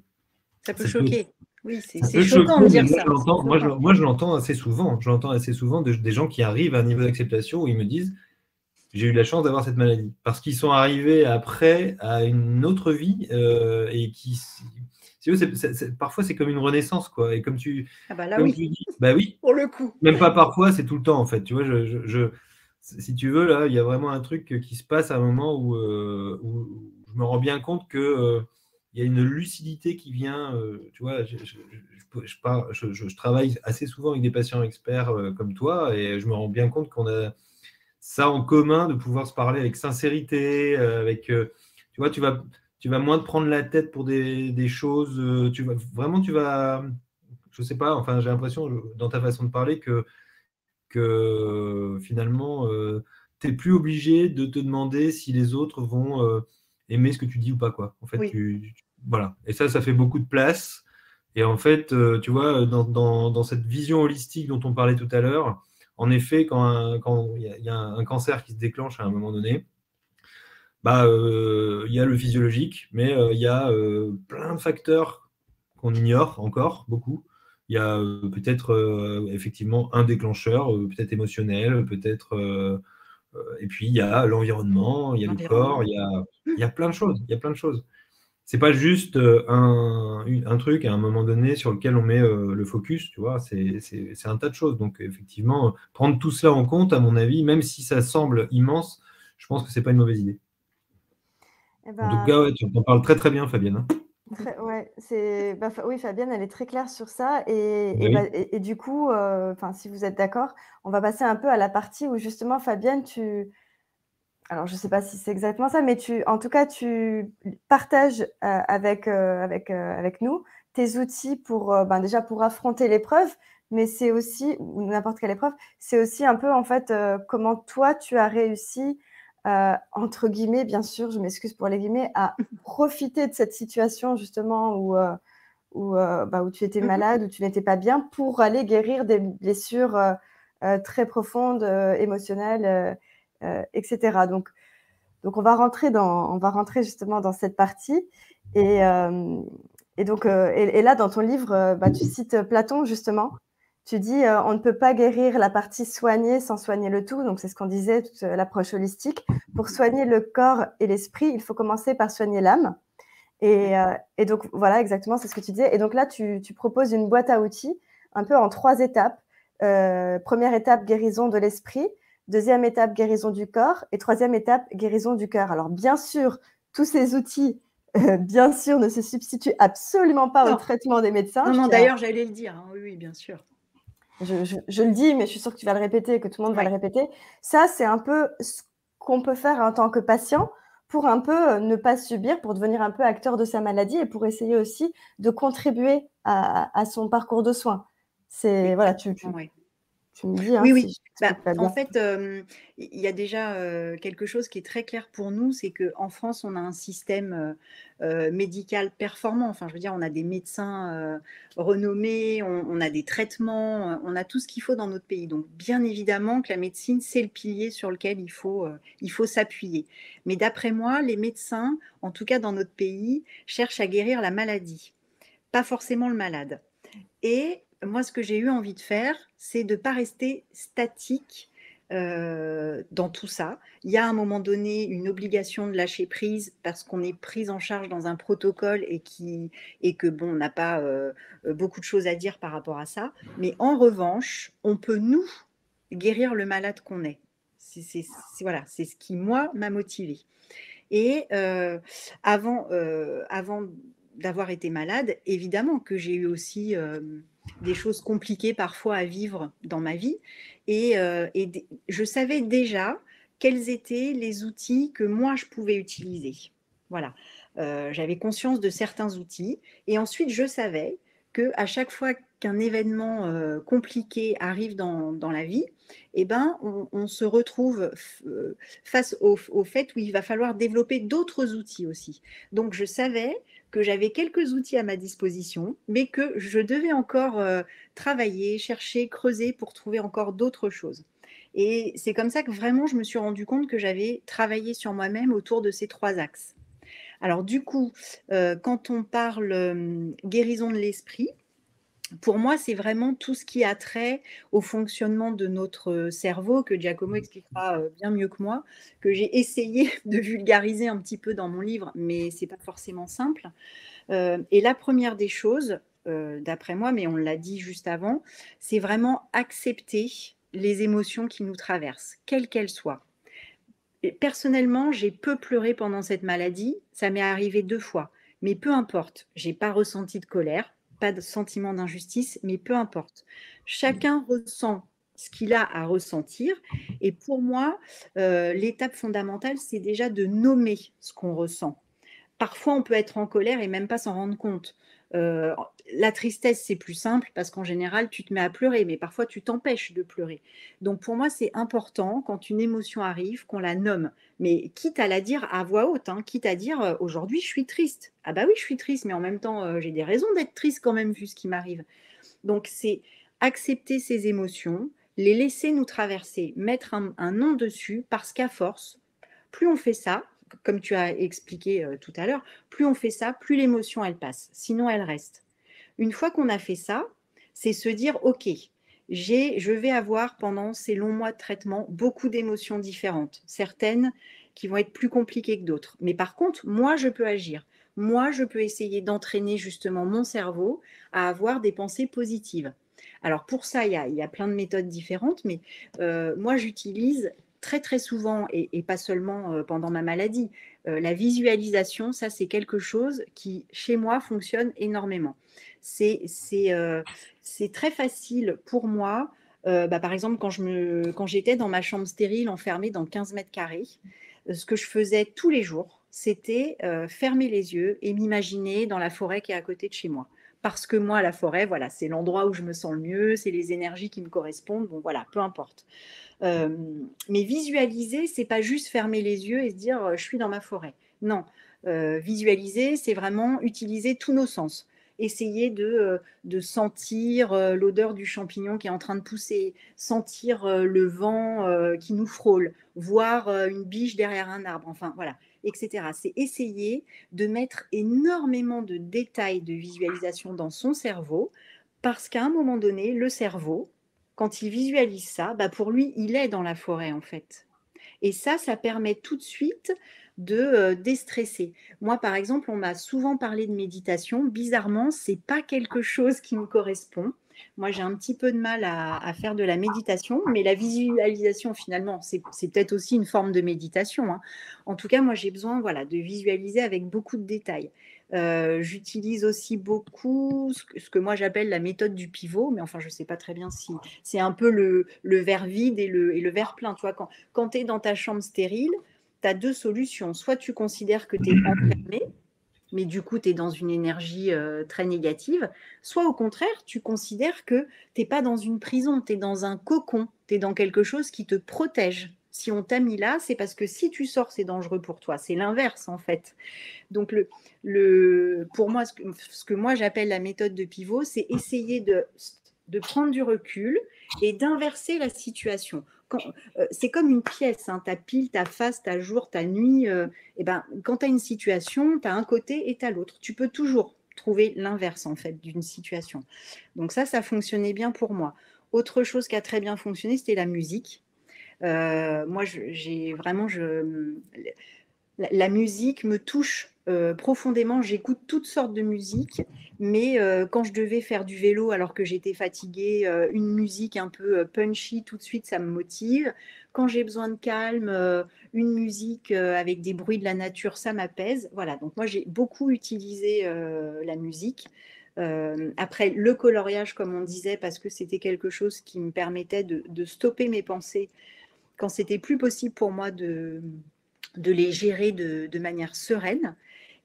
choquer. Oui, c'est choquant de dire ça. Moi, je l'entends assez souvent. Je l'entends assez souvent des gens qui arrivent à un niveau d'acceptation où ils me disent j'ai eu la chance d'avoir cette maladie parce qu'ils sont arrivés après à une autre vie et qui parfois c'est comme une renaissance, quoi. Et comme tu oui. Tu dis, bah oui, pour le coup. Même pas parfois, c'est tout le temps en fait. Tu vois, si tu veux, là, il y a vraiment un truc qui se passe à un moment où je me rends bien compte que il y a une lucidité qui vient, tu vois, je travaille assez souvent avec des patients experts comme toi, et je me rends bien compte qu'on a ça en commun, de pouvoir se parler avec sincérité, tu vois, tu vas moins te prendre la tête pour des choses, tu vas, je sais pas, enfin, j'ai l'impression dans ta façon de parler que finalement, tu n'es plus obligé de te demander si les autres vont aimer ce que tu dis ou pas, quoi. En fait, Oui. voilà. Et ça fait beaucoup de place. Et en fait, tu vois, dans cette vision holistique dont on parlait tout à l'heure, en effet, quand il y a un cancer qui se déclenche à un moment donné, bah, il y a le physiologique, mais il y a plein de facteurs qu'on ignore encore beaucoup. Il y a peut-être effectivement un déclencheur, peut-être émotionnel, peut-être. Et puis il y a l'environnement, il y a le corps, il y a plein de choses. Il y a plein de choses. C'est pas juste un truc à un moment donné sur lequel on met le focus, tu vois. C'est un tas de choses. Donc effectivement, prendre tout cela en compte, à mon avis, même si ça semble immense, je pense que c'est pas une mauvaise idée. Eh En tout ben, cas, ouais, tu en parles très très bien, Fabienne, hein. ouais, oui, Fabienne, elle est très claire sur ça. Oui. Et du coup, si vous êtes d'accord, on va passer un peu à la partie où justement, Fabienne, alors je ne sais pas si c'est exactement ça, mais en tout cas, tu partages avec nous tes outils pour déjà pour affronter l'épreuve, mais c'est aussi, ou n'importe quelle épreuve, c'est aussi un peu en fait comment toi tu as réussi, entre guillemets, bien sûr, je m'excuse pour les guillemets, à profiter de cette situation justement où tu étais malade, où tu n'étais pas bien, pour aller guérir des blessures très profondes, émotionnelles, etc. Donc on va rentrer justement dans cette partie. Et là, dans ton livre, tu cites Platon justement. Tu dis on ne peut pas guérir la partie soignée sans soigner le tout. Donc c'est ce qu'on disait, toute l'approche holistique. Pour soigner le corps et l'esprit, il faut commencer par soigner l'âme. Et donc voilà, exactement, c'est ce que tu disais. Et donc là, tu proposes une boîte à outils un peu en 3 étapes. Première étape, guérison de l'esprit. Deuxième étape, guérison du corps. Et troisième étape, guérison du cœur. Alors bien sûr, tous ces outils, bien sûr, ne se substituent absolument pas au traitement des médecins. Non, d'ailleurs, j'allais le dire, hein. Oui, bien sûr. Je le dis, mais je suis sûre que tu vas le répéter et que tout le monde va le répéter. Ça, c'est un peu ce qu'on peut faire en tant que patient pour un peu ne pas subir, pour devenir un peu acteur de sa maladie et pour essayer aussi de contribuer à son parcours de soins. C'est voilà, tu me dis Oui, si je t'explique pas bien. En fait, il y a déjà quelque chose qui est très clair pour nous, c'est qu'en France, on a un système médical performant. Enfin, je veux dire, on a des médecins renommés, on a des traitements, on a tout ce qu'il faut dans notre pays. Donc, bien évidemment que la médecine, c'est le pilier sur lequel il faut s'appuyer. Mais d'après moi, les médecins, en tout cas dans notre pays, cherchent à guérir la maladie, pas forcément le malade. Et moi, ce que j'ai eu envie de faire, c'est de ne pas rester statique dans tout ça. Il y a à un moment donné une obligation de lâcher prise parce qu'on est prise en charge dans un protocole et que bon, on n'a pas beaucoup de choses à dire par rapport à ça. Mais en revanche, on peut nous guérir le malade qu'on est. Voilà, c'est ce qui, moi, m'a motivée. Et avant d'avoir été malade, évidemment que j'ai eu aussi des choses compliquées parfois à vivre dans ma vie. Et je savais déjà quels étaient les outils que moi, je pouvais utiliser. Voilà. J'avais conscience de certains outils. Et ensuite, je savais qu'à chaque fois qu'un événement compliqué arrive dans la vie, eh ben, on se retrouve face au fait où il va falloir développer d'autres outils aussi. Donc, je savais que j'avais quelques outils à ma disposition, mais que je devais encore travailler, chercher, creuser pour trouver encore d'autres choses. Et c'est comme ça que vraiment je me suis rendu compte que j'avais travaillé sur moi-même autour de ces 3 axes. Alors du coup, quand on parle guérison de l'esprit, pour moi, c'est vraiment tout ce qui a trait au fonctionnement de notre cerveau, que Giacomo expliquera bien mieux que moi, que j'ai essayé de vulgariser un petit peu dans mon livre, mais ce n'est pas forcément simple. Et la première des choses, d'après moi, mais on l'a dit juste avant, c'est vraiment accepter les émotions qui nous traversent, quelles qu'elles soient. Et personnellement, j'ai peu pleuré pendant cette maladie, ça m'est arrivé 2 fois. mais peu importe. J'ai pas ressenti de colère, pas de sentiment d'injustice, mais peu importe. Chacun ressent ce qu'il a à ressentir. Et pour moi, l'étape fondamentale, c'est déjà de nommer ce qu'on ressent. Parfois, on peut être en colère et même pas s'en rendre compte. La tristesse, c'est plus simple parce qu'en général, tu te mets à pleurer, mais parfois, tu t'empêches de pleurer. Donc, pour moi, c'est important quand une émotion arrive qu'on la nomme. Mais quitte à la dire à voix haute, hein, quitte à dire aujourd'hui, je suis triste. Ah bah oui, je suis triste, mais en même temps, j'ai des raisons d'être triste quand même vu ce qui m'arrive. Donc, c'est accepter ces émotions, les laisser nous traverser, mettre un nom dessus parce qu'à force, plus on fait ça, comme tu as expliqué tout à l'heure, plus on fait ça, plus l'émotion, elle passe. Sinon, elle reste. Une fois qu'on a fait ça, c'est se dire, OK, je vais avoir pendant ces longs mois de traitement beaucoup d'émotions différentes. Certaines qui vont être plus compliquées que d'autres. Mais par contre, moi, je peux agir. Moi, je peux essayer d'entraîner justement mon cerveau à avoir des pensées positives. Alors pour ça, il y a plein de méthodes différentes, mais moi, j'utilise très très souvent, et pas seulement pendant ma maladie, la visualisation, ça c'est quelque chose qui chez moi fonctionne énormément. C'est très facile pour moi. Par exemple, quand j'étais dans ma chambre stérile enfermée dans 15 mètres carrés, ce que je faisais tous les jours, c'était fermer les yeux et m'imaginer dans la forêt qui est à côté de chez moi. Parce que moi, la forêt, voilà, c'est l'endroit où je me sens le mieux, c'est les énergies qui me correspondent, bon voilà, peu importe. Mais visualiser, c'est pas juste fermer les yeux et se dire je suis dans ma forêt. Non, visualiser, c'est vraiment utiliser tous nos sens. Essayer de sentir l'odeur du champignon qui est en train de pousser, sentir le vent qui nous frôle, voir une biche derrière un arbre, enfin voilà, etc. C'est essayer de mettre énormément de détails de visualisation dans son cerveau parce qu'à un moment donné, le cerveau, quand il visualise ça, pour lui, il est dans la forêt en fait. Et ça permet tout de suite de déstresser. Moi, par exemple, on m'a souvent parlé de méditation. Bizarrement, c'est pas quelque chose qui me correspond. Moi, j'ai un petit peu de mal à faire de la méditation, mais la visualisation, finalement, c'est peut-être aussi une forme de méditation, hein. En tout cas, moi, j'ai besoin de visualiser avec beaucoup de détails. J'utilise aussi beaucoup ce que moi j'appelle la méthode du pivot, mais enfin, je ne sais pas très bien si c'est un peu le verre vide et le verre plein. Tu vois, quand tu es dans ta chambre stérile, tu as deux solutions. Soit tu considères que tu es enfermé, mais du coup, tu es dans une énergie très négative. Soit au contraire, tu considères que tu n'es pas dans une prison, tu es dans un cocon, tu es dans quelque chose qui te protège. Si on t'a mis là, c'est parce que si tu sors, c'est dangereux pour toi. C'est l'inverse, en fait. Donc, pour moi, ce que moi j'appelle la méthode de pivot, c'est essayer de prendre du recul et d'inverser la situation. C'est comme une pièce, hein, ta pile, ta face, ta jour, ta nuit. Quand tu as une situation, tu as un côté et tu as l'autre. Tu peux toujours trouver l'inverse en fait d'une situation. Donc ça fonctionnait bien pour moi. Autre chose qui a très bien fonctionné, c'était la musique. Moi, la musique me touche profondément. J'écoute toutes sortes de musique, mais quand je devais faire du vélo alors que j'étais fatiguée, une musique un peu punchy, tout de suite, ça me motive. Quand j'ai besoin de calme, une musique avec des bruits de la nature, ça m'apaise. Voilà, donc moi, j'ai beaucoup utilisé la musique. Après, le coloriage, comme on disait, parce que c'était quelque chose qui me permettait de stopper mes pensées quand c'était plus possible pour moi de les gérer de manière sereine.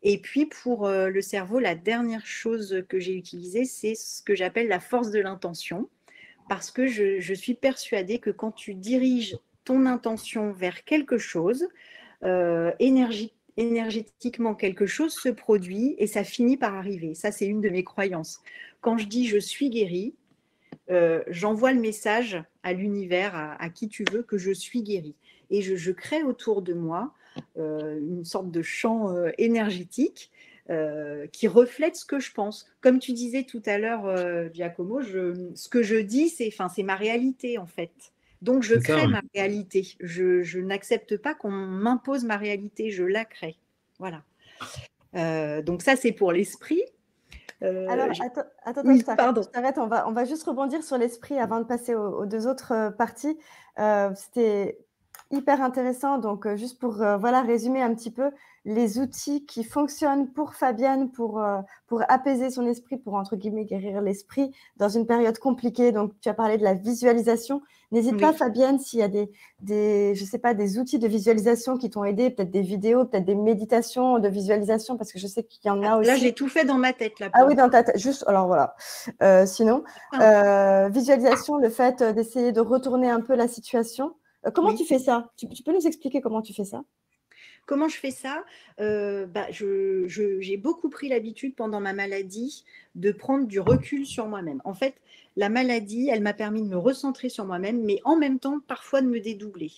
Et puis pour le cerveau, la dernière chose que j'ai utilisée, c'est ce que j'appelle la force de l'intention, parce que je suis persuadée que quand tu diriges ton intention vers quelque chose, énergétiquement quelque chose se produit et ça finit par arriver. Ça, c'est une de mes croyances. Quand je dis je suis guérie, j'envoie le message à l'univers, à qui tu veux, que je suis guérie. Et je crée autour de moi une sorte de champ énergétique qui reflète ce que je pense. Comme tu disais tout à l'heure, Giacomo, ce que je dis, c'est ma réalité en fait. Donc je crée ma réalité. Je n'accepte pas qu'on m'impose ma réalité, je la crée. Voilà. Donc ça, c'est pour l'esprit. Alors, attends, oui, je t'arrête. On va juste rebondir sur l'esprit avant de passer aux deux autres parties. C'était hyper intéressant. Donc, juste pour voilà, résumer un petit peu les outils qui fonctionnent pour Fabienne, pour apaiser son esprit, pour, entre guillemets, guérir l'esprit dans une période compliquée. Donc, tu as parlé de la visualisation. N'hésite pas, Fabienne, s'il y a je sais pas, des outils de visualisation qui t'ont aidé, peut-être des vidéos, peut-être des méditations de visualisation, parce que je sais qu'il y en a aussi. Là, j'ai tout fait dans ma tête. Là, oui, dans ta tête. Juste, alors voilà. Sinon, visualisation, le fait d'essayer de retourner un peu la situation. Comment tu fais ça? Tu peux nous expliquer comment tu fais ça? Comment je fais ça? J'ai beaucoup pris l'habitude pendant ma maladie de prendre du recul sur moi-même. En fait, la maladie, elle m'a permis de me recentrer sur moi-même, mais en même temps, parfois de me dédoubler.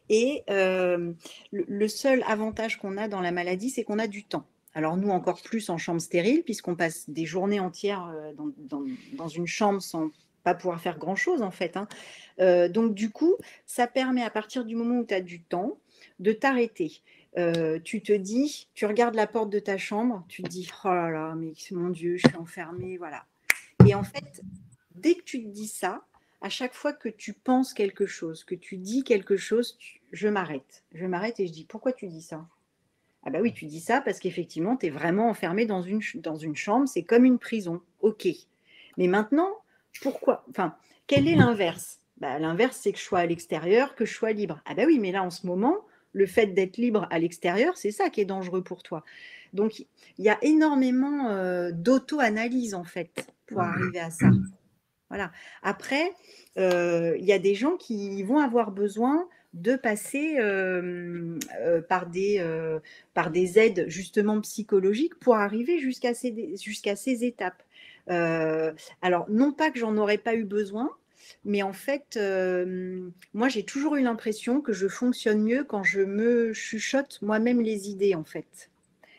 Et le seul avantage qu'on a dans la maladie, c'est qu'on a du temps. Alors nous, encore plus en chambre stérile, puisqu'on passe des journées entières dans une chambre sans pas pouvoir faire grand-chose, en fait. Donc du coup, ça permet, à partir du moment où tu as du temps, de t'arrêter. Tu te dis, tu regardes la porte de ta chambre, tu te dis, oh là là, mais mon Dieu, je suis enfermée, voilà. Et en fait, dès que tu te dis ça, à chaque fois que tu penses quelque chose, que tu dis quelque chose, je m'arrête. Je m'arrête et je dis, pourquoi tu dis ça? Ah bah oui, tu dis ça parce qu'effectivement, tu es vraiment enfermé dans une chambre, c'est comme une prison. Ok. Mais maintenant, pourquoi? Enfin, quel est l'inverse? L'inverse, c'est que je sois à l'extérieur, que je sois libre. Ah bah oui, mais là, en ce moment, le fait d'être libre à l'extérieur, c'est ça qui est dangereux pour toi. Donc, il y a énormément d'auto-analyse, en fait, pour arriver à ça. Voilà. Après, il y a des gens qui vont avoir besoin de passer par des aides justement psychologiques pour arriver jusqu'à ces étapes. Alors, non pas que j'en aurais pas eu besoin, mais en fait, moi, j'ai toujours eu l'impression que je fonctionne mieux quand je me chuchote moi-même les idées, en fait.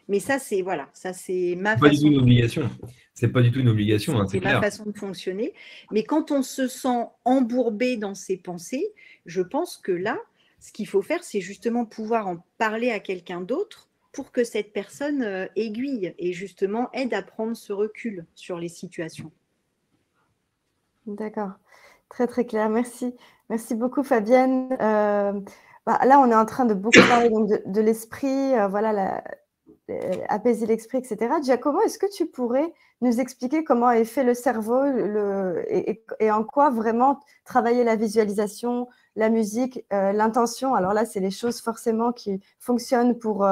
Mais ça, c'est voilà, ça c'est ma Pas du tout façon. une obligation. C'est pas du tout une obligation, hein, c'est ma clair. façon de fonctionner. Mais quand on se sent embourbé dans ses pensées, je pense que là, ce qu'il faut faire, c'est justement pouvoir en parler à quelqu'un d'autre pour que cette personne aiguille et justement aide à prendre ce recul sur les situations. D'accord. Très, très clair. Merci. Merci beaucoup, Fabienne. Là, on est en train de beaucoup parler donc, de l'esprit, voilà, apaiser l'esprit, etc. Giacomo, est-ce que tu pourrais nous expliquer comment est fait le cerveau et en quoi vraiment travailler la visualisation, la musique, l'intention? Alors là, c'est les choses forcément qui fonctionnent pour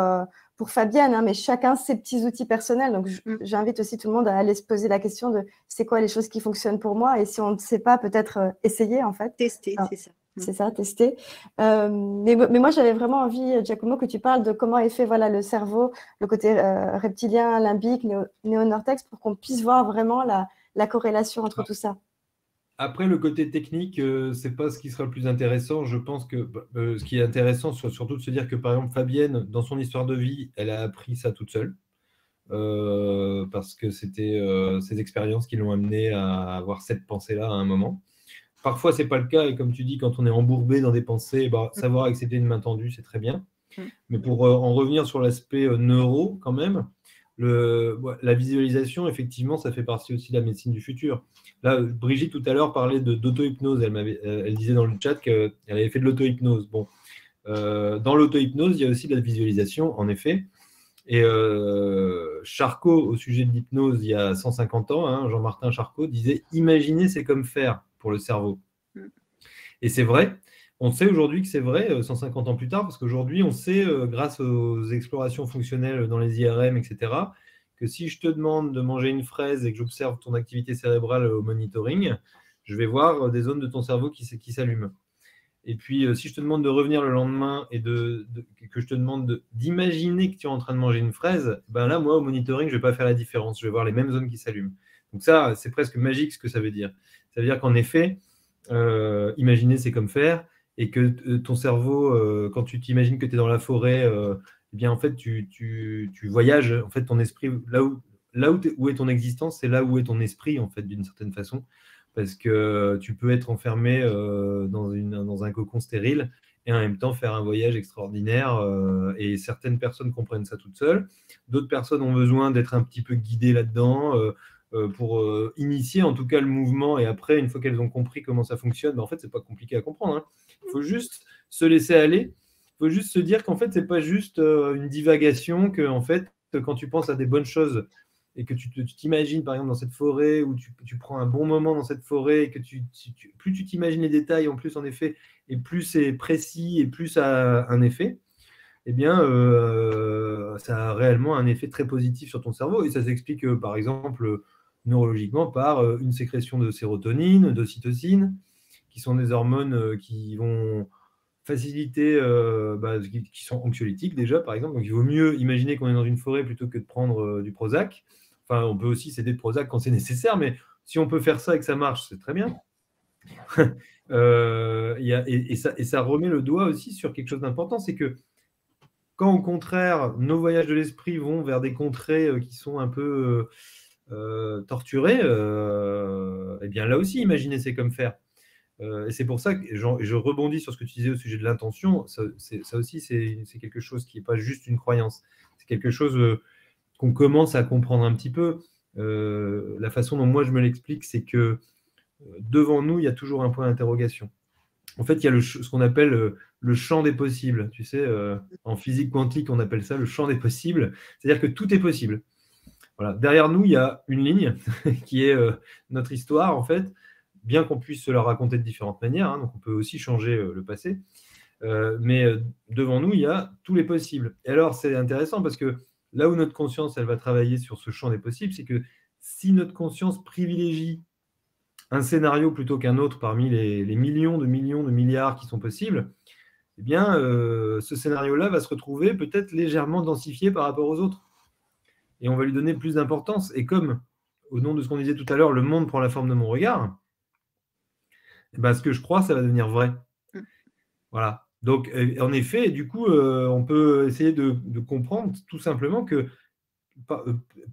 Fabienne, hein, mais chacun ses petits outils personnels. Donc, j'invite aussi tout le monde à aller se poser la question de c'est quoi les choses qui fonctionnent pour moi, et si on ne sait pas, peut-être essayer en fait. Tester, c'est ça. C'est ça, tester. Mais moi, j'avais vraiment envie, Giacomo, que tu parles de comment est fait voilà, le cerveau, le côté reptilien, limbique, néonortex, pour qu'on puisse voir vraiment la corrélation entre tout ça. Après, le côté technique, ce n'est pas ce qui sera le plus intéressant. Je pense que ce qui est intéressant, c'est surtout de se dire que, par exemple, Fabienne, dans son histoire de vie, elle a appris ça toute seule. Parce que c'était ses expériences qui l'ont amenée à avoir cette pensée-là à un moment. Parfois, ce n'est pas le cas, et comme tu dis, quand on est embourbé dans des pensées, savoir accepter une main tendue, c'est très bien. Mais pour en revenir sur l'aspect neuro, quand même, la visualisation, effectivement, ça fait partie aussi de la médecine du futur. Là, Brigitte, tout à l'heure, parlait d'auto-hypnose. Elle disait dans le chat qu'elle avait fait de l'auto-hypnose. Bon, dans l'auto-hypnose, il y a aussi de la visualisation, en effet. Et Charcot, au sujet de l'hypnose, il y a 150 ans, hein, Jean-Martin Charcot disait « Imaginer, c'est comme faire » pour le cerveau. Et c'est vrai, on sait aujourd'hui que c'est vrai, 150 ans plus tard, parce qu'aujourd'hui, on sait, grâce aux explorations fonctionnelles dans les IRM, etc., que si je te demande de manger une fraise et que j'observe ton activité cérébrale au monitoring, je vais voir des zones de ton cerveau qui s'allument. Et puis, si je te demande de revenir le lendemain et que je te demande d'imaginer que tu es en train de manger une fraise, là, moi, au monitoring, je ne vais pas faire la différence. Je vais voir les mêmes zones qui s'allument. Donc ça, c'est presque magique ce que ça veut dire. Ça veut dire qu'en effet, imaginer, c'est comme faire, et que ton cerveau, quand tu t'imagines que tu es dans la forêt, eh bien, en fait, tu voyages. En fait, ton esprit, où est ton existence, c'est là où est ton esprit, en fait, d'une certaine façon. Parce que tu peux être enfermé dans un cocon stérile et en même temps faire un voyage extraordinaire. Et certaines personnes comprennent ça toutes seules. D'autres personnes ont besoin d'être un petit peu guidées là-dedans. pour initier en tout cas le mouvement. Et après, une fois qu'elles ont compris comment ça fonctionne, en fait, c'est pas compliqué à comprendre, hein. Il faut juste se laisser aller. Il faut juste se dire qu'en fait, c'est pas juste une divagation, que en fait, quand tu penses à des bonnes choses et que tu t'imagines, par exemple, dans cette forêt, où tu prends un bon moment dans cette forêt, et que plus tu t'imagines les détails, en plus, en effet, et plus c'est précis, et plus ça a un effet, eh bien, ça a réellement un effet très positif sur ton cerveau. Et ça s'explique, par exemple, neurologiquement, par une sécrétion de sérotonine, d'ocytocine, qui sont des hormones qui vont faciliter, qui sont anxiolytiques déjà, par exemple. Donc, il vaut mieux imaginer qu'on est dans une forêt plutôt que de prendre du Prozac. Enfin, on peut aussi s'aider de Prozac quand c'est nécessaire, mais si on peut faire ça et que ça marche, c'est très bien. Et ça remet le doigt aussi sur quelque chose d'important, c'est que quand, au contraire, nos voyages de l'esprit vont vers des contrées qui sont un peu torturées, eh bien là aussi, imaginer, c'est comme faire. Et c'est pour ça que je rebondis sur ce que tu disais au sujet de l'intention. Ça aussi, c'est quelque chose qui n'est pas juste une croyance. C'est quelque chose qu'on commence à comprendre un petit peu. La façon dont moi je me l'explique, c'est que devant nous, il y a toujours un point d'interrogation. En fait, il y a ce qu'on appelle le champ des possibles. Tu sais, en physique quantique, on appelle ça le champ des possibles. C'est-à-dire que tout est possible. Voilà. Derrière nous, il y a une ligne qui est notre histoire, en fait, bien qu'on puisse se la raconter de différentes manières. Hein, donc, on peut aussi changer le passé. Mais devant nous, il y a tous les possibles. Et alors, c'est intéressant parce que là où notre conscience, elle va travailler sur ce champ des possibles, c'est que si notre conscience privilégie un scénario plutôt qu'un autre parmi les millions de milliards qui sont possibles, eh bien, ce scénario-là va se retrouver peut-être légèrement densifié par rapport aux autres. Et on va lui donner plus d'importance. Et comme, au nom de ce qu'on disait tout à l'heure, le monde prend la forme de mon regard, eh ben, ce que je crois, ça va devenir vrai. Voilà. Donc, en effet, du coup, on peut essayer de comprendre tout simplement que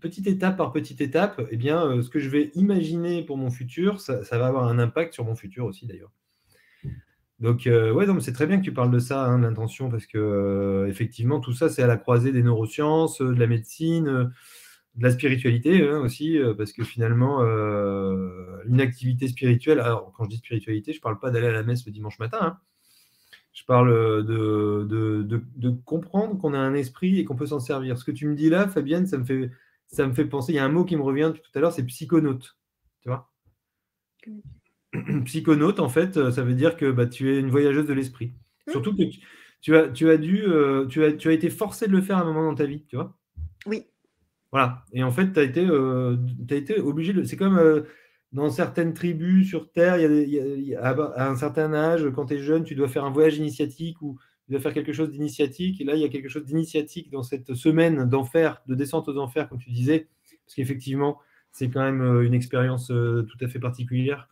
petite étape par petite étape, eh bien, ce que je vais imaginer pour mon futur, ça va avoir un impact sur mon futur aussi, d'ailleurs. Donc, ouais, non, mais c'est très bien que tu parles de ça, hein, l'intention, parce que effectivement, tout ça, c'est à la croisée des neurosciences, de la médecine, de la spiritualité, hein, aussi, parce que finalement, une activité spirituelle, alors quand je dis spiritualité, je ne parle pas d'aller à la messe le dimanche matin, hein. Je parle de comprendre qu'on a un esprit et qu'on peut s'en servir. Ce que tu me dis là, Fabienne, ça me fait penser, il y a un mot qui me revient depuis tout à l'heure, c'est psychonaute. Tu vois ? Psychonaute, en fait, ça veut dire que tu es une voyageuse de l'esprit. Surtout que tu as été forcé de le faire à un moment dans ta vie, tu vois ? Oui. Voilà. Et en fait, tu as été obligé de. C'est comme dans certaines tribus sur Terre, à un certain âge, quand tu es jeune, tu dois faire un voyage initiatique ou tu dois faire quelque chose d'initiatique. Et là, il y a quelque chose d'initiatique dans cette semaine d'enfer, de descente aux enfers, comme tu disais. Parce qu'effectivement, c'est quand même une expérience tout à fait particulière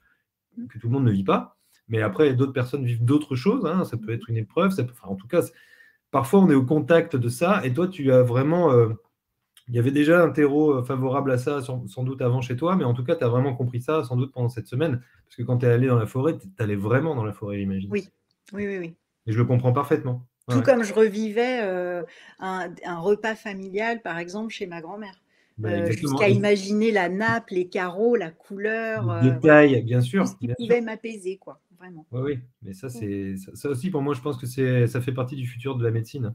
que tout le monde ne vit pas. Mais après, d'autres personnes vivent d'autres choses, hein. Ça peut être une épreuve. En tout cas, parfois, on est au contact de ça. Et toi, tu as vraiment. Il y avait déjà un terreau favorable à ça, sans doute avant chez toi, mais en tout cas, tu as vraiment compris ça, sans doute pendant cette semaine. Parce que quand tu es allé dans la forêt, tu allais vraiment dans la forêt, j'imagine. Oui. Et je le comprends parfaitement. Tout comme je revivais un repas familial, par exemple, chez ma grand-mère. Jusqu'à imaginer la nappe, les carreaux, la couleur. Les détails, bien sûr. Tout ce qui pouvait m'apaiser, quoi, vraiment. Oui, mais ça aussi, pour moi, je pense que ça fait partie du futur de la médecine.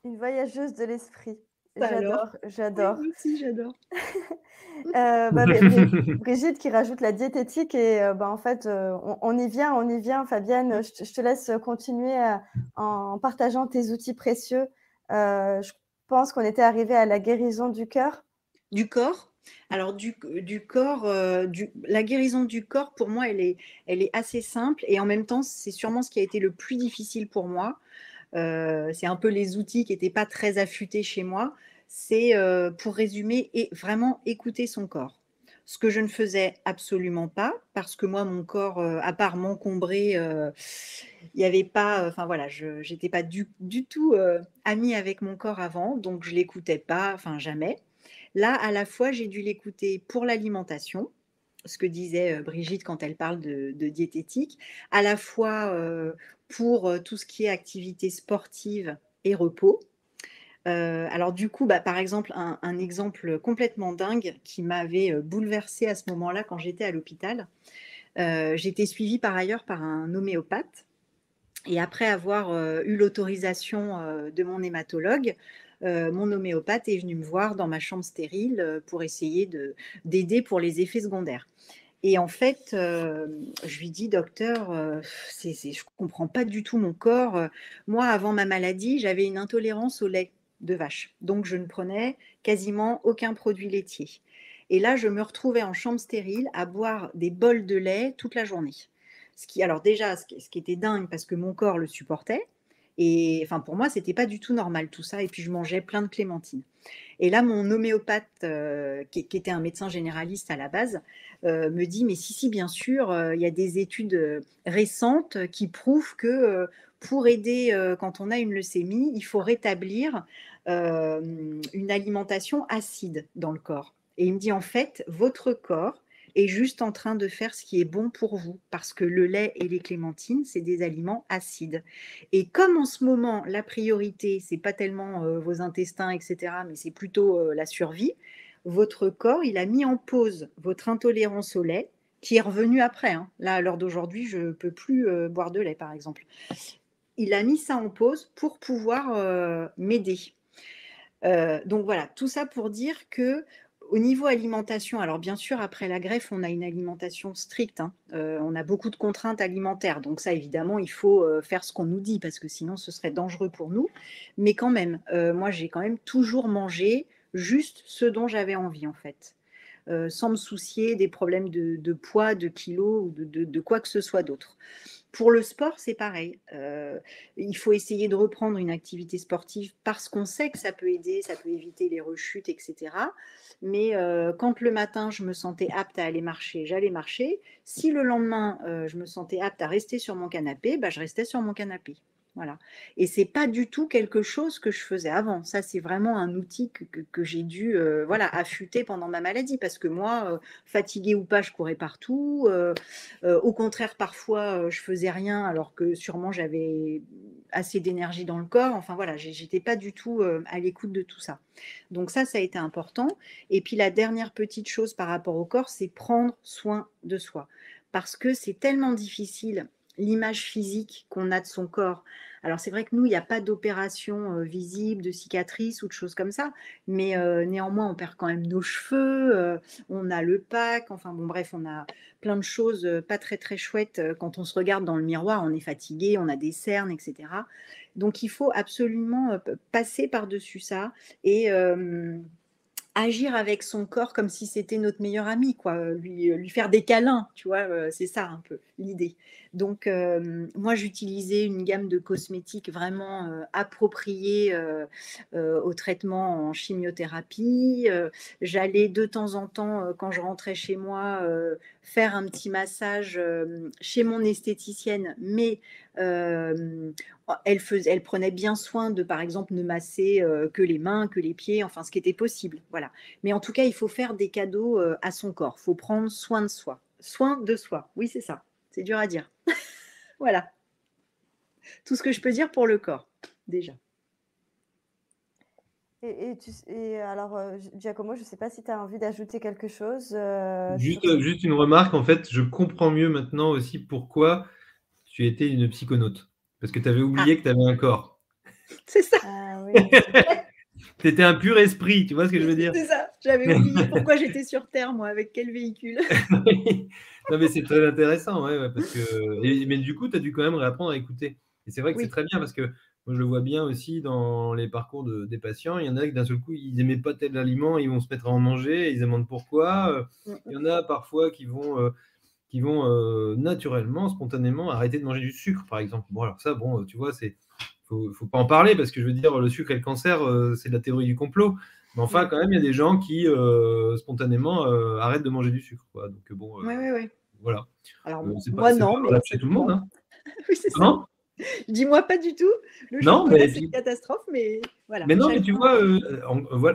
Une voyageuse de l'esprit. J'adore. Oui, moi aussi, j'adore. Brigitte qui rajoute la diététique et en fait, on y vient, Fabienne. Je te laisse continuer en partageant tes outils précieux. Je pense qu'on était arrivé à la guérison du cœur. Du corps. Alors, du corps, la guérison du corps, pour moi, elle est assez simple et en même temps, c'est sûrement ce qui a été le plus difficile pour moi. C'est un peu les outils qui n'étaient pas très affûtés chez moi. C'est, pour résumer, et vraiment écouter son corps. Ce que je ne faisais absolument pas, parce que moi, mon corps, à part m'encombrer, il n'y avait pas, enfin voilà, je n'étais pas du tout amie avec mon corps avant, donc je ne l'écoutais pas, enfin jamais. Là, à la fois, j'ai dû l'écouter pour l'alimentation, ce que disait Brigitte quand elle parle de diététique, à la fois pour tout ce qui est activité sportive et repos. Alors du coup, par exemple, un exemple complètement dingue qui m'avait bouleversée à ce moment-là quand j'étais à l'hôpital. J'étais suivie par ailleurs par un homéopathe. Et après avoir eu l'autorisation de mon hématologue, mon homéopathe est venu me voir dans ma chambre stérile pour essayer d'aider pour les effets secondaires. Et en fait, je lui dis, docteur, je ne comprends pas du tout mon corps. Moi, avant ma maladie, j'avais une intolérance au lait de vache. Donc, je ne prenais quasiment aucun produit laitier. Et là, je me retrouvais en chambre stérile à boire des bols de lait toute la journée. Alors déjà, ce qui était dingue, parce que mon corps le supportait. Et enfin, pour moi, c'était pas du tout normal tout ça. Et puis, je mangeais plein de clémentines. Et là, mon homéopathe, qui était un médecin généraliste à la base, me dit, mais si, bien sûr, il y a des études récentes qui prouvent que pour aider quand on a une leucémie, il faut rétablir une alimentation acide dans le corps. Et il me dit, en fait, votre corps est juste en train de faire ce qui est bon pour vous, parce que le lait et les clémentines, c'est des aliments acides. Et comme en ce moment, la priorité, c'est pas tellement vos intestins, etc., mais c'est plutôt la survie, votre corps, il a mis en pause votre intolérance au lait, qui est revenue après. Hein. Là, à l'heure d'aujourd'hui, je ne peux plus boire de lait, par exemple. Il a mis ça en pause pour pouvoir m'aider. Donc voilà, tout ça pour dire que au niveau alimentation, alors bien sûr, après la greffe, on a une alimentation stricte. Hein. On a beaucoup de contraintes alimentaires. Donc ça, évidemment, il faut faire ce qu'on nous dit parce que sinon, ce serait dangereux pour nous. Mais quand même, moi, j'ai quand même toujours mangé juste ce dont j'avais envie, en fait. Sans me soucier des problèmes de poids, de kilos ou de quoi que ce soit d'autre. Pour le sport, c'est pareil. Il faut essayer de reprendre une activité sportive parce qu'on sait que ça peut aider, ça peut éviter les rechutes, etc. Mais quand le matin, je me sentais apte à aller marcher, j'allais marcher. Si le lendemain, je me sentais apte à rester sur mon canapé, je restais sur mon canapé. Voilà. Et c'est pas du tout quelque chose que je faisais avant. Ça, c'est vraiment un outil que j'ai dû affûter pendant ma maladie parce que moi, fatiguée ou pas, je courais partout. Au contraire, parfois, je faisais rien alors que sûrement j'avais assez d'énergie dans le corps. Enfin voilà, j'étais pas du tout à l'écoute de tout ça. Donc ça a été important. Et puis la dernière petite chose par rapport au corps, c'est prendre soin de soi. Parce que c'est tellement difficile, l'image physique qu'on a de son corps. Alors c'est vrai que nous, il n'y a pas d'opération visible, de cicatrices ou de choses comme ça, mais néanmoins, on perd quand même nos cheveux, on a le pack, enfin bon bref, on a plein de choses pas très très chouettes. Quand on se regarde dans le miroir, on est fatigué, on a des cernes, etc. Donc il faut absolument passer par-dessus ça et agir avec son corps comme si c'était notre meilleur ami, quoi. Lui faire des câlins, tu vois, c'est ça un peu l'idée. Donc, moi, j'utilisais une gamme de cosmétiques vraiment appropriée au traitement en chimiothérapie. J'allais de temps en temps, quand je rentrais chez moi, faire un petit massage chez mon esthéticienne, mais elle prenait bien soin de, par exemple, ne masser que les mains, que les pieds, enfin, ce qui était possible. Voilà. Mais en tout cas, il faut faire des cadeaux à son corps. Il faut prendre soin de soi. Soin de soi. Oui, c'est ça. C'est dur à dire. Voilà. Tout ce que je peux dire pour le corps, déjà. Et alors, Giacomo, je ne sais pas si tu as envie d'ajouter quelque chose. Juste une remarque, en fait, je comprends mieux maintenant aussi pourquoi tu étais une psychonaute. Parce que tu avais oublié que tu avais un corps. C'est ça. Ah oui. Tu étais un pur esprit, tu vois ce que je veux dire? C'est ça. J'avais oublié pourquoi j'étais sur Terre, moi, avec quel véhicule. Non, mais c'est très intéressant, ouais, parce que... mais du coup, tu as dû quand même réapprendre à écouter. Et c'est vrai que c'est très bien parce que moi, je le vois bien aussi dans les parcours des patients. Il y en a qui, d'un seul coup, ils n'aimaient pas tel aliment, ils vont se mettre à en manger, ils demandent pourquoi. Il y en a parfois qui vont naturellement, spontanément, arrêter de manger du sucre, par exemple. Bon, alors ça, bon, tu vois, faut pas en parler parce que je veux dire, le sucre et le cancer, c'est de la théorie du complot. Mais enfin, quand même, il y a des gens qui, spontanément, arrêtent de manger du sucle, quoi. Donc, bon, voilà. Alors, c'est moi, pas non, mais chez tout le monde. Hein. Oui, c'est ça. Dis-moi pas du tout. Le chocolat, c'est une catastrophe, mais voilà. Mais non, mais tu vois,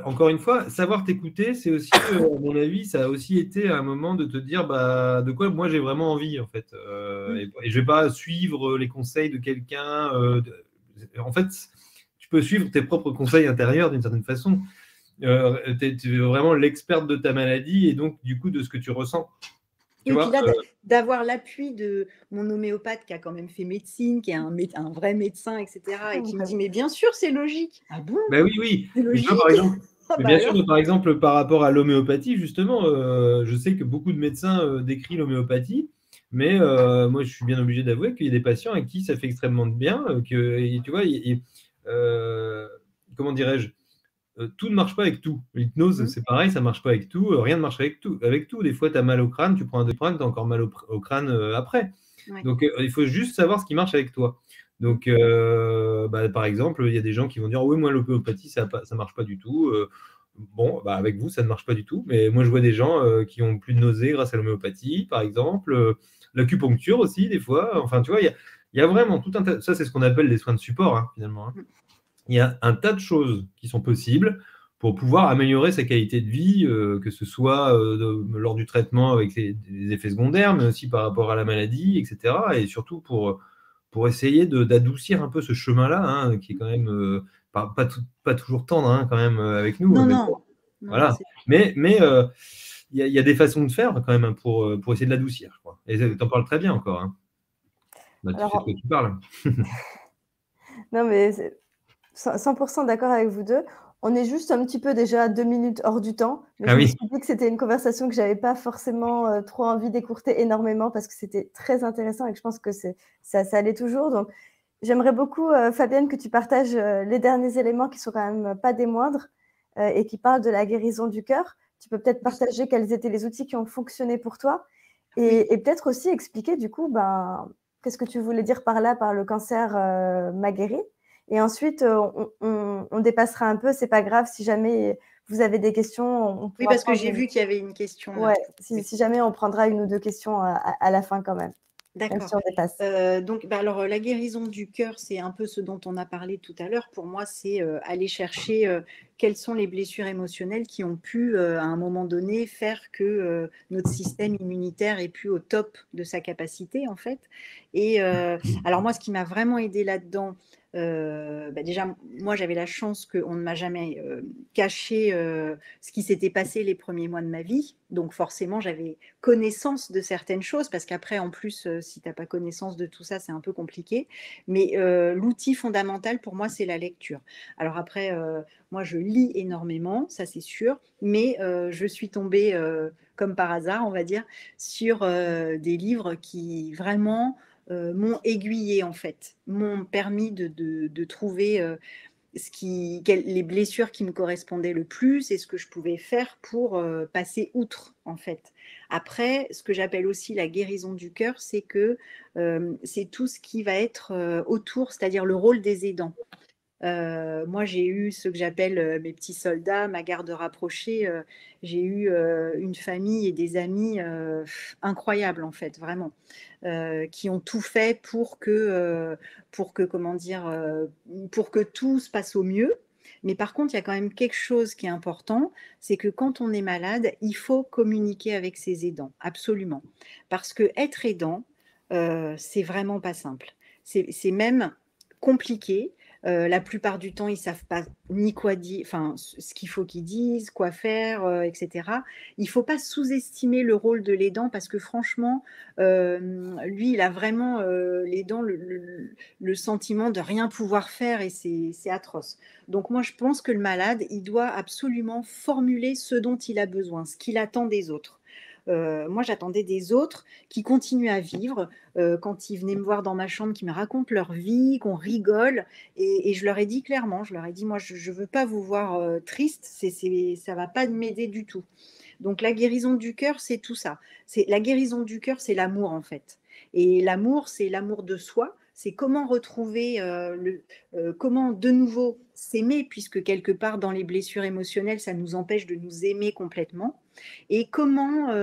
encore une fois, savoir t'écouter, c'est aussi, à mon avis, ça a aussi été un moment de te dire de quoi moi j'ai vraiment envie, en fait. Et je vais pas suivre les conseils de quelqu'un. En fait, tu peux suivre tes propres conseils intérieurs d'une certaine façon. Tu es vraiment l'experte de ta maladie et donc du coup de ce que tu ressens. Et puis là, d'avoir l'appui de mon homéopathe qui a quand même fait médecine, qui est un vrai médecin, etc. Et qui me dit, mais bien sûr, c'est logique. Ah bon? Ben oui. C'est logique. Bien sûr, par exemple, par rapport à l'homéopathie, justement, je sais que beaucoup de médecins décrivent l'homéopathie, mais moi, je suis bien obligé d'avouer qu'il y a des patients à qui ça fait extrêmement de bien, que, tu vois, comment dirais-je, tout ne marche pas avec tout. L'hypnose, c'est pareil, ça ne marche pas avec tout, rien ne marche avec tout. Des fois, tu as mal au crâne, tu prends un Doliprane, tu as encore mal au crâne après. Ouais. Donc, il faut juste savoir ce qui marche avec toi. Donc, par exemple, il y a des gens qui vont dire oui, moi, l'homéopathie, ça ne marche pas du tout. Avec vous, ça ne marche pas du tout. Mais moi, je vois des gens qui ont plus de nausées grâce à l'homéopathie, par exemple. L'acupuncture aussi, des fois. Enfin, tu vois, il y a vraiment tout un tas. Ça, c'est ce qu'on appelle des soins de support, hein, finalement. Hein. Il y a un tas de choses qui sont possibles pour pouvoir améliorer sa qualité de vie, que ce soit lors du traitement avec des effets secondaires, mais aussi par rapport à la maladie, etc. Et surtout pour essayer d'adoucir un peu ce chemin-là, hein, qui est quand même pas toujours tendre hein, quand même avec nous. Non. Voilà. Mais il y a des façons de faire quand même hein, pour essayer de l'adoucir. Et tu en parles très bien encore. Hein. Tu sais de quoi tu parles. Non, mais 100% d'accord avec vous deux. On est juste un petit peu déjà 2 minutes hors du temps. Mais je me suis dit que c'était une conversation que je n'avais pas forcément trop envie d'écourter énormément parce que c'était très intéressant et que je pense que ça allait toujours. Donc, j'aimerais beaucoup, Fabienne, que tu partages les derniers éléments qui sont quand même pas des moindres et qui parlent de la guérison du cœur. Tu peux peut-être partager quels étaient les outils qui ont fonctionné pour toi et peut-être aussi expliquer du coup qu'est-ce que tu voulais dire par là, par le cancer m'a guéri. Et ensuite, on dépassera un peu. C'est pas grave si jamais vous avez des questions. Oui, parce que j'ai vu qu'il y avait une question. Ouais, si jamais on prendra 1 ou 2 questions à la fin quand même. D'accord. Même si on dépasse. Donc, alors, la guérison du cœur, c'est un peu ce dont on a parlé tout à l'heure. Pour moi, c'est aller chercher quelles sont les blessures émotionnelles qui ont pu, à un moment donné, faire que notre système immunitaire est plus au top de sa capacité, en fait. Et alors, moi, ce qui m'a vraiment aidé là-dedans, déjà, moi, j'avais la chance qu'on ne m'a jamais caché ce qui s'était passé les premiers mois de ma vie. Donc, forcément, j'avais connaissance de certaines choses parce qu'après, en plus, si tu n'as pas connaissance de tout ça, c'est un peu compliqué. Mais l'outil fondamental pour moi, c'est la lecture. Alors après, moi, je lis énormément, ça c'est sûr, mais je suis tombée, comme par hasard, on va dire, sur des livres qui vraiment m'ont aiguillée, en fait, m'ont permis de trouver les blessures qui me correspondaient le plus et ce que je pouvais faire pour passer outre, en fait. Après, ce que j'appelle aussi la guérison du cœur, c'est que c'est tout ce qui va être autour, c'est-à-dire le rôle des aidants. Moi, j'ai eu ce que j'appelle mes petits soldats, ma garde rapprochée. J'ai eu une famille et des amis incroyables, en fait, vraiment, qui ont tout fait pour que tout se passe au mieux. Mais par contre, il y a quand même quelque chose qui est important, c'est que quand on est malade, il faut communiquer avec ses aidants, absolument. Parce que être aidant, c'est vraiment pas simple. C'est même compliqué. La plupart du temps, ils ne savent pas ni quoi dire, enfin, ce qu'il faut qu'ils disent, quoi faire, etc. Il ne faut pas sous-estimer le rôle de l'aidant parce que franchement, lui, il a vraiment, l'aidant, le sentiment de rien pouvoir faire et c'est atroce. Donc moi, je pense que le malade, il doit absolument formuler ce dont il a besoin, ce qu'il attend des autres. Moi, j'attendais des autres qui continuent à vivre. Quand ils venaient me voir dans ma chambre, qui me racontent leur vie, qu'on rigole. Et je leur ai dit clairement, moi, je ne veux pas vous voir triste, ça ne va pas m'aider du tout. Donc, la guérison du cœur, c'est tout ça. La guérison du cœur, c'est l'amour, en fait. Et l'amour, c'est l'amour de soi. C'est comment retrouver, comment de nouveau s'aimer, puisque quelque part, dans les blessures émotionnelles, ça nous empêche de nous aimer complètement. Et comment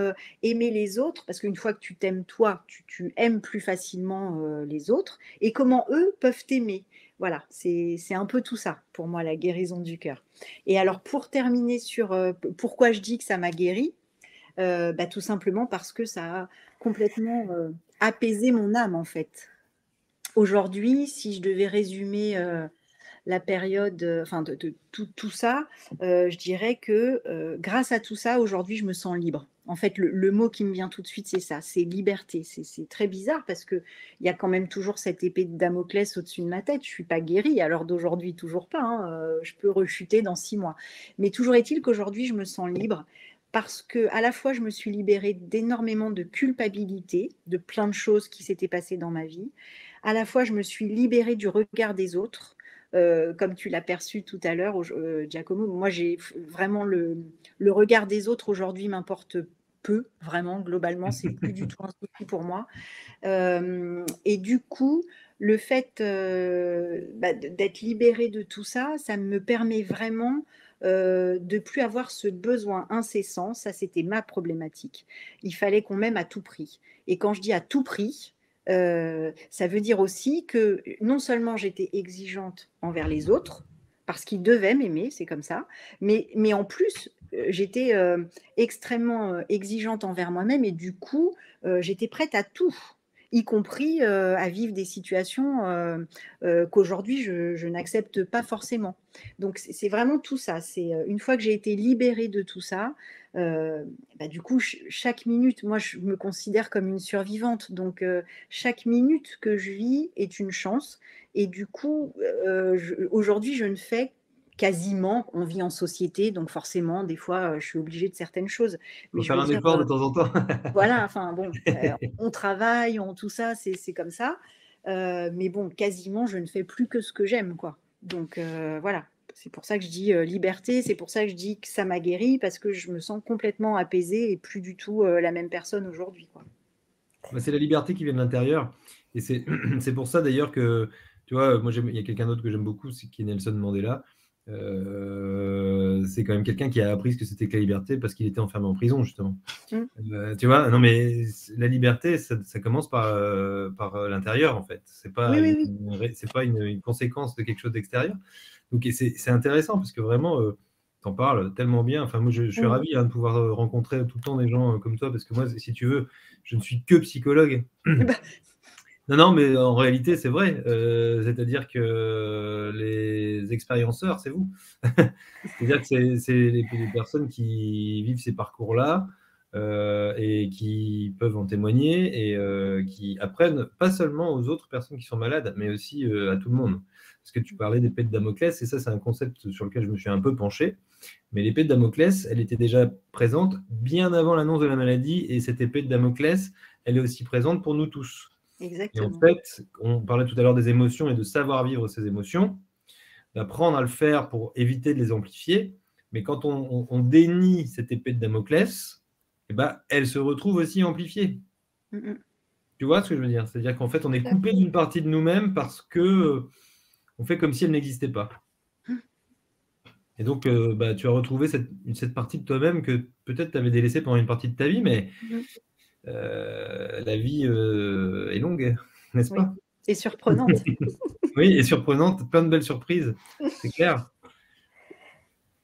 aimer les autres, parce qu'une fois que tu t'aimes toi, tu aimes plus facilement les autres, et comment eux peuvent t'aimer. Voilà, c'est un peu tout ça pour moi, la guérison du cœur. Et alors pour terminer sur pourquoi je dis que ça m'a guéri, tout simplement parce que ça a complètement apaisé mon âme en fait. Aujourd'hui, si je devais résumer la période, enfin de tout ça, je dirais que grâce à tout ça, aujourd'hui, je me sens libre. En fait, le mot qui me vient tout de suite, c'est ça, c'est liberté. C'est très bizarre parce qu'il y a quand même toujours cette épée de Damoclès au-dessus de ma tête. Je ne suis pas guérie, alors d'aujourd'hui, toujours pas. Hein. Je peux rechuter dans 6 mois. Mais toujours est-il qu'aujourd'hui, je me sens libre parce que à la fois, je me suis libérée d'énormément de culpabilité, de plein de choses qui s'étaient passées dans ma vie. À la fois, je me suis libérée du regard des autres. Comme tu l'as perçu tout à l'heure, Giacomo, moi, j'ai vraiment le regard des autres aujourd'hui m'importe peu, vraiment, globalement, c'est plus du tout un souci pour moi. Et du coup, le fait d'être libérée de tout ça, ça me permet vraiment de plus avoir ce besoin incessant. Ça, c'était ma problématique. Il fallait qu'on m'aime à tout prix. Et quand je dis à tout prix, ça veut dire aussi que non seulement j'étais exigeante envers les autres, parce qu'ils devaient m'aimer, c'est comme ça, mais en plus, j'étais extrêmement exigeante envers moi-même et du coup, j'étais prête à tout, y compris à vivre des situations qu'aujourd'hui je n'accepte pas forcément. Donc c'est vraiment tout ça. C'est une fois que j'ai été libérée de tout ça, du coup chaque minute, moi je me considère comme une survivante. Donc chaque minute que je vis est une chance. Et du coup, aujourd'hui je ne fais quasiment, on vit en société, donc forcément, des fois, je suis obligée de certaines choses. Mais Faut je faire veux un dire, effort de temps en temps. voilà, enfin bon, on travaille, tout ça, c'est comme ça. Mais bon, quasiment, je ne fais plus que ce que j'aime, quoi. Donc voilà, c'est pour ça que je dis liberté, c'est pour ça que je dis que ça m'a guéri, parce que je me sens complètement apaisée et plus du tout la même personne aujourd'hui, quoi. C'est la liberté qui vient de l'intérieur. Et c'est pour ça d'ailleurs que, tu vois, moi, il y a quelqu'un d'autre que j'aime beaucoup, qui est Nelson Mandela. C'est quand même quelqu'un qui a appris ce que c'était que la liberté parce qu'il était enfermé en prison, justement. Tu vois, non, mais la liberté, ça commence par l'intérieur, en fait. C'est pas, Oui. c'est pas une conséquence de quelque chose d'extérieur. Donc, c'est intéressant parce que vraiment, t'en parles tellement bien. Enfin, moi, je suis ravi de pouvoir rencontrer tout le temps des gens comme toi parce que moi, si tu veux, je ne suis que psychologue. Non, mais en réalité, c'est vrai. C'est-à-dire que les expérienceurs, c'est vous. C'est-à-dire que c'est les personnes qui vivent ces parcours-là et qui peuvent en témoigner et qui apprennent pas seulement aux autres personnes qui sont malades, mais aussi à tout le monde. Parce que tu parlais d'épée de Damoclès, et ça, c'est un concept sur lequel je me suis un peu penché. Mais l'épée de Damoclès, elle était déjà présente bien avant l'annonce de la maladie, et cette épée de Damoclès, elle est aussi présente pour nous tous. Exactement. Et en fait, on parlait tout à l'heure des émotions et de savoir vivre ces émotions, d'apprendre à le faire pour éviter de les amplifier. Mais quand on dénie cette épée de Damoclès, eh ben, elle se retrouve aussi amplifiée. Tu vois ce que je veux dire? C'est-à-dire qu'en fait, on est coupé d'une partie de nous-mêmes parce que on fait comme si elle n'existait pas. Et donc, tu as retrouvé cette partie de toi-même que peut-être tu avais délaissée pendant une partie de ta vie, mais la vie est longue, n'est-ce pas? Et surprenante. Oui, et surprenante, plein de belles surprises, c'est clair.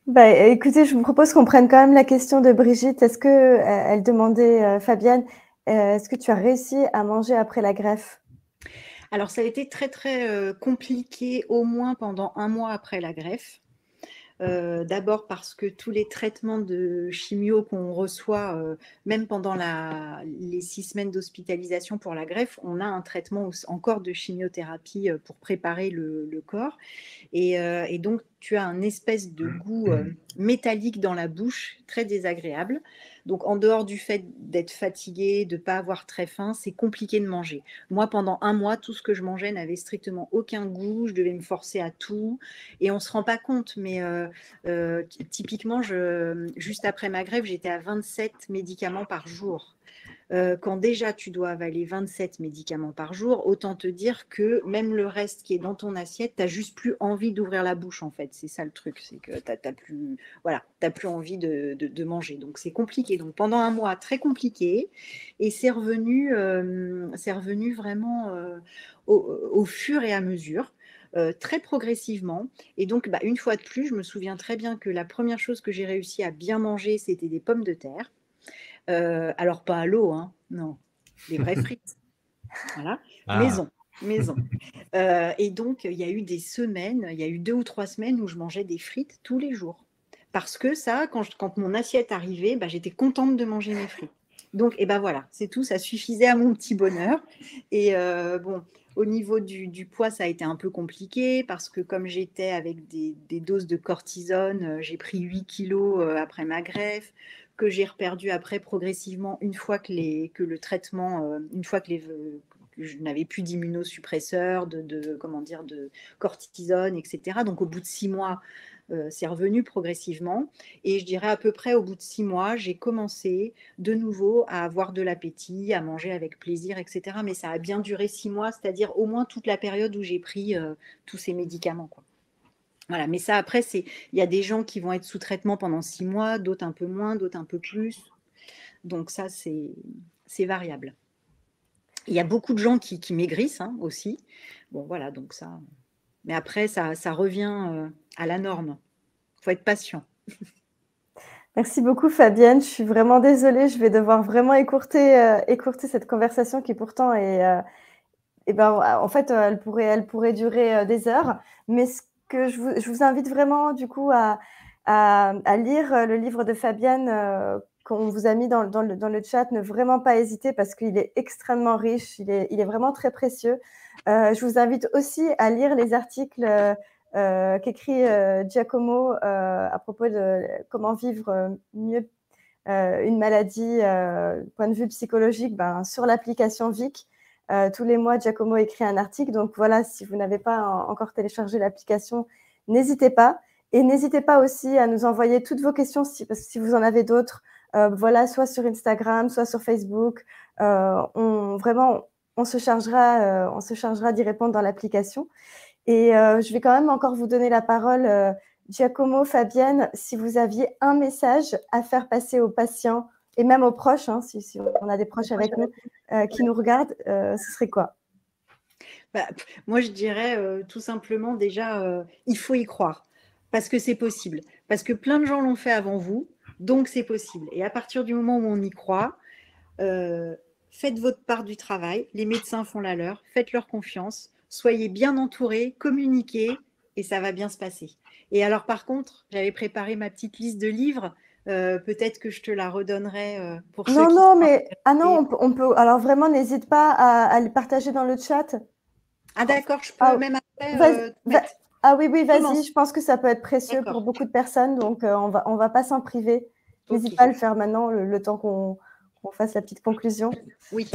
Écoutez, je vous propose qu'on prenne quand même la question de Brigitte. Est-ce que, elle demandait, Fabienne, est-ce que tu as réussi à manger après la greffe? Alors, ça a été très, très compliqué, au moins pendant 1 mois après la greffe. D'abord parce que tous les traitements de chimio qu'on reçoit, même pendant les 6 semaines d'hospitalisation pour la greffe, on a un traitement encore de chimiothérapie pour préparer le corps. Et donc, tu as un espèce de goût métallique dans la bouche, très désagréable. Donc, en dehors du fait d'être fatigué, de ne pas avoir très faim, c'est compliqué de manger. Moi, pendant 1 mois, tout ce que je mangeais n'avait strictement aucun goût. Je devais me forcer à tout. Et on ne se rend pas compte, mais typiquement, juste après ma greffe, j'étais à 27 médicaments par jour. Quand déjà tu dois avaler 27 médicaments par jour, autant te dire que même le reste qui est dans ton assiette, tu n'as juste plus envie d'ouvrir la bouche, en fait. C'est ça le truc, c'est que tu n'as plus envie de manger. Donc c'est compliqué. Donc pendant 1 mois, très compliqué. Et c'est revenu vraiment au fur et à mesure. Très progressivement. Et donc, une fois de plus, je me souviens très bien que la première chose que j'ai réussi à bien manger, c'était des pommes de terre. Alors, pas à l'eau, hein, non, des vraies frites. Voilà, maison. maison. Et donc, il y a eu des semaines, il y a eu 2 ou 3 semaines où je mangeais des frites tous les jours. Parce que ça, quand mon assiette arrivait, bah, j'étais contente de manger mes frites. Donc, et ben voilà, c'est tout, ça suffisait à mon petit bonheur. Et bon, au niveau du poids, ça a été un peu compliqué parce que comme j'étais avec des doses de cortisone, j'ai pris 8 kilos après ma greffe, que j'ai reperdu après progressivement une fois que le traitement, une fois que je n'avais plus d'immunosuppresseurs, comment dire, de cortisone, etc. Donc au bout de 6 mois, c'est revenu progressivement. Et je dirais à peu près au bout de 6 mois, j'ai commencé de nouveau à avoir de l'appétit, à manger avec plaisir, etc. Mais ça a bien duré 6 mois, c'est-à-dire au moins toute la période où j'ai pris tous ces médicaments, quoi. Voilà, mais ça après, il y a des gens qui vont être sous traitement pendant 6 mois, d'autres un peu moins, d'autres un peu plus. Donc ça, c'est variable. Il y a beaucoup de gens qui maigrissent aussi. Bon, voilà, donc ça. Mais après, ça revient à la norme. Il faut être patient. Merci beaucoup, Fabienne. Je suis vraiment désolée. Je vais devoir vraiment écourter cette conversation qui pourtant est... en fait, elle pourrait durer des heures. Mais ce que je vous invite vraiment, du coup, à lire le livre de Fabienne qu'on vous a mis dans le chat. Ne vraiment pas hésiter parce qu'il est extrêmement riche. Il est vraiment très précieux. Je vous invite aussi à lire les articles qu'écrit Giacomo à propos de comment vivre mieux une maladie point de vue psychologique sur l'application Vic. Tous les mois, Giacomo écrit un article. Donc voilà, si vous n'avez pas encore téléchargé l'application, n'hésitez pas. Et n'hésitez pas aussi à nous envoyer toutes vos questions, parce que si vous en avez d'autres, voilà, soit sur Instagram, soit sur Facebook. On se chargera d'y répondre dans l'application. Et je vais quand même encore vous donner la parole, Giacomo, Fabienne, si vous aviez un message à faire passer aux patients et même aux proches, si on a des proches avec nous qui nous regardent, ce serait quoi? Moi, je dirais tout simplement déjà, il faut y croire parce que c'est possible. Parce que plein de gens l'ont fait avant vous, donc c'est possible. Et à partir du moment où on y croit, faites votre part du travail. Les médecins font la leur. Faites-leur confiance. Soyez bien entourés, communiquez et ça va bien se passer. Et alors, par contre, j'avais préparé ma petite liste de livres. Peut-être que je te la redonnerai pour ceux qui... Non, on peut. Alors vraiment, n'hésite pas à les partager dans le chat. Ah d'accord, je peux même après oui, vas-y. Je pense que ça peut être précieux pour beaucoup de personnes, donc on va pas s'en priver. N'hésite pas à le faire maintenant, le temps qu'on fasse la petite conclusion. Oui.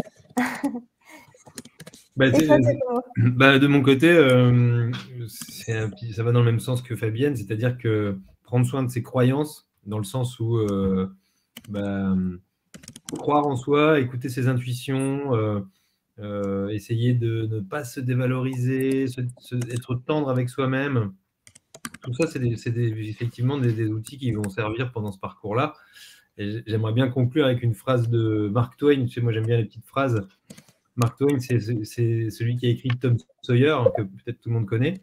De mon côté, ça va dans le même sens que Fabienne, c'est-à-dire que prendre soin de ses croyances, dans le sens où croire en soi, écouter ses intuitions, essayer de ne pas se dévaloriser, être tendre avec soi-même. Tout ça, c'est effectivement des outils qui vont servir pendant ce parcours-là. Et j'aimerais bien conclure avec une phrase de Mark Twain. Tu sais, moi, j'aime bien les petites phrases. Mark Twain, c'est celui qui a écrit Tom Sawyer, que peut-être tout le monde connaît.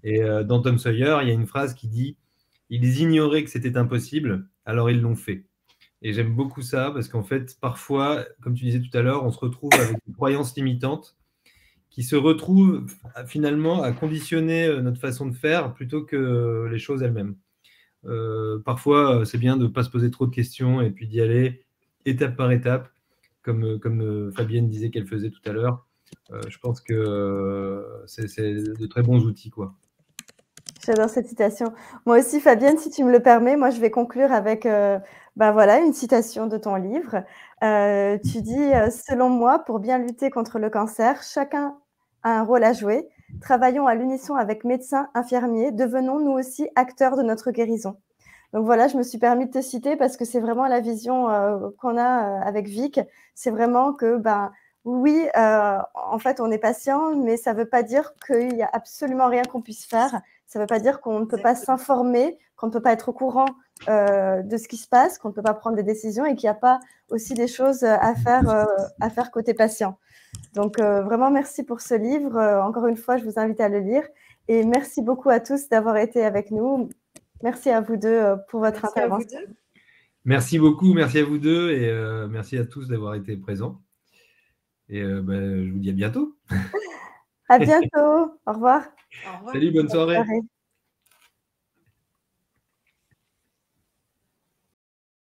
Et dans Tom Sawyer, il y a une phrase qui dit « Ils ignoraient que c'était impossible, alors ils l'ont fait ». Et j'aime beaucoup ça parce qu'en fait, parfois, comme tu disais tout à l'heure, on se retrouve avec des croyances limitantes qui se retrouvent finalement à conditionner notre façon de faire plutôt que les choses elles-mêmes. Parfois, c'est bien de ne pas se poser trop de questions et puis d'y aller étape par étape, comme Fabienne disait qu'elle faisait tout à l'heure. Je pense que c'est de très bons outils, quoi. J'adore cette citation. Moi aussi, Fabienne, si tu me le permets, moi, je vais conclure avec une citation de ton livre. Tu dis « Selon moi, pour bien lutter contre le cancer, chacun a un rôle à jouer. Travaillons à l'unisson avec médecins, infirmiers. Devenons nous aussi acteurs de notre guérison. » Donc voilà, je me suis permis de te citer parce que c'est vraiment la vision qu'on a avec Vic. C'est vraiment que, oui, en fait, on est patient, mais ça ne veut pas dire qu'il n'y a absolument rien qu'on puisse faire. Ça ne veut pas dire qu'on ne peut pas s'informer, qu'on ne peut pas être au courant de ce qui se passe, qu'on ne peut pas prendre des décisions et qu'il n'y a pas aussi des choses à faire côté patient. Donc, vraiment, merci pour ce livre. Encore une fois, je vous invite à le lire. Et merci beaucoup à tous d'avoir été avec nous. Merci à vous deux pour votre intervention. Merci beaucoup, merci à vous deux et merci à tous d'avoir été présents. Et je vous dis à bientôt. À bientôt. Au revoir. Au revoir. Salut, bonne soirée. Soirée.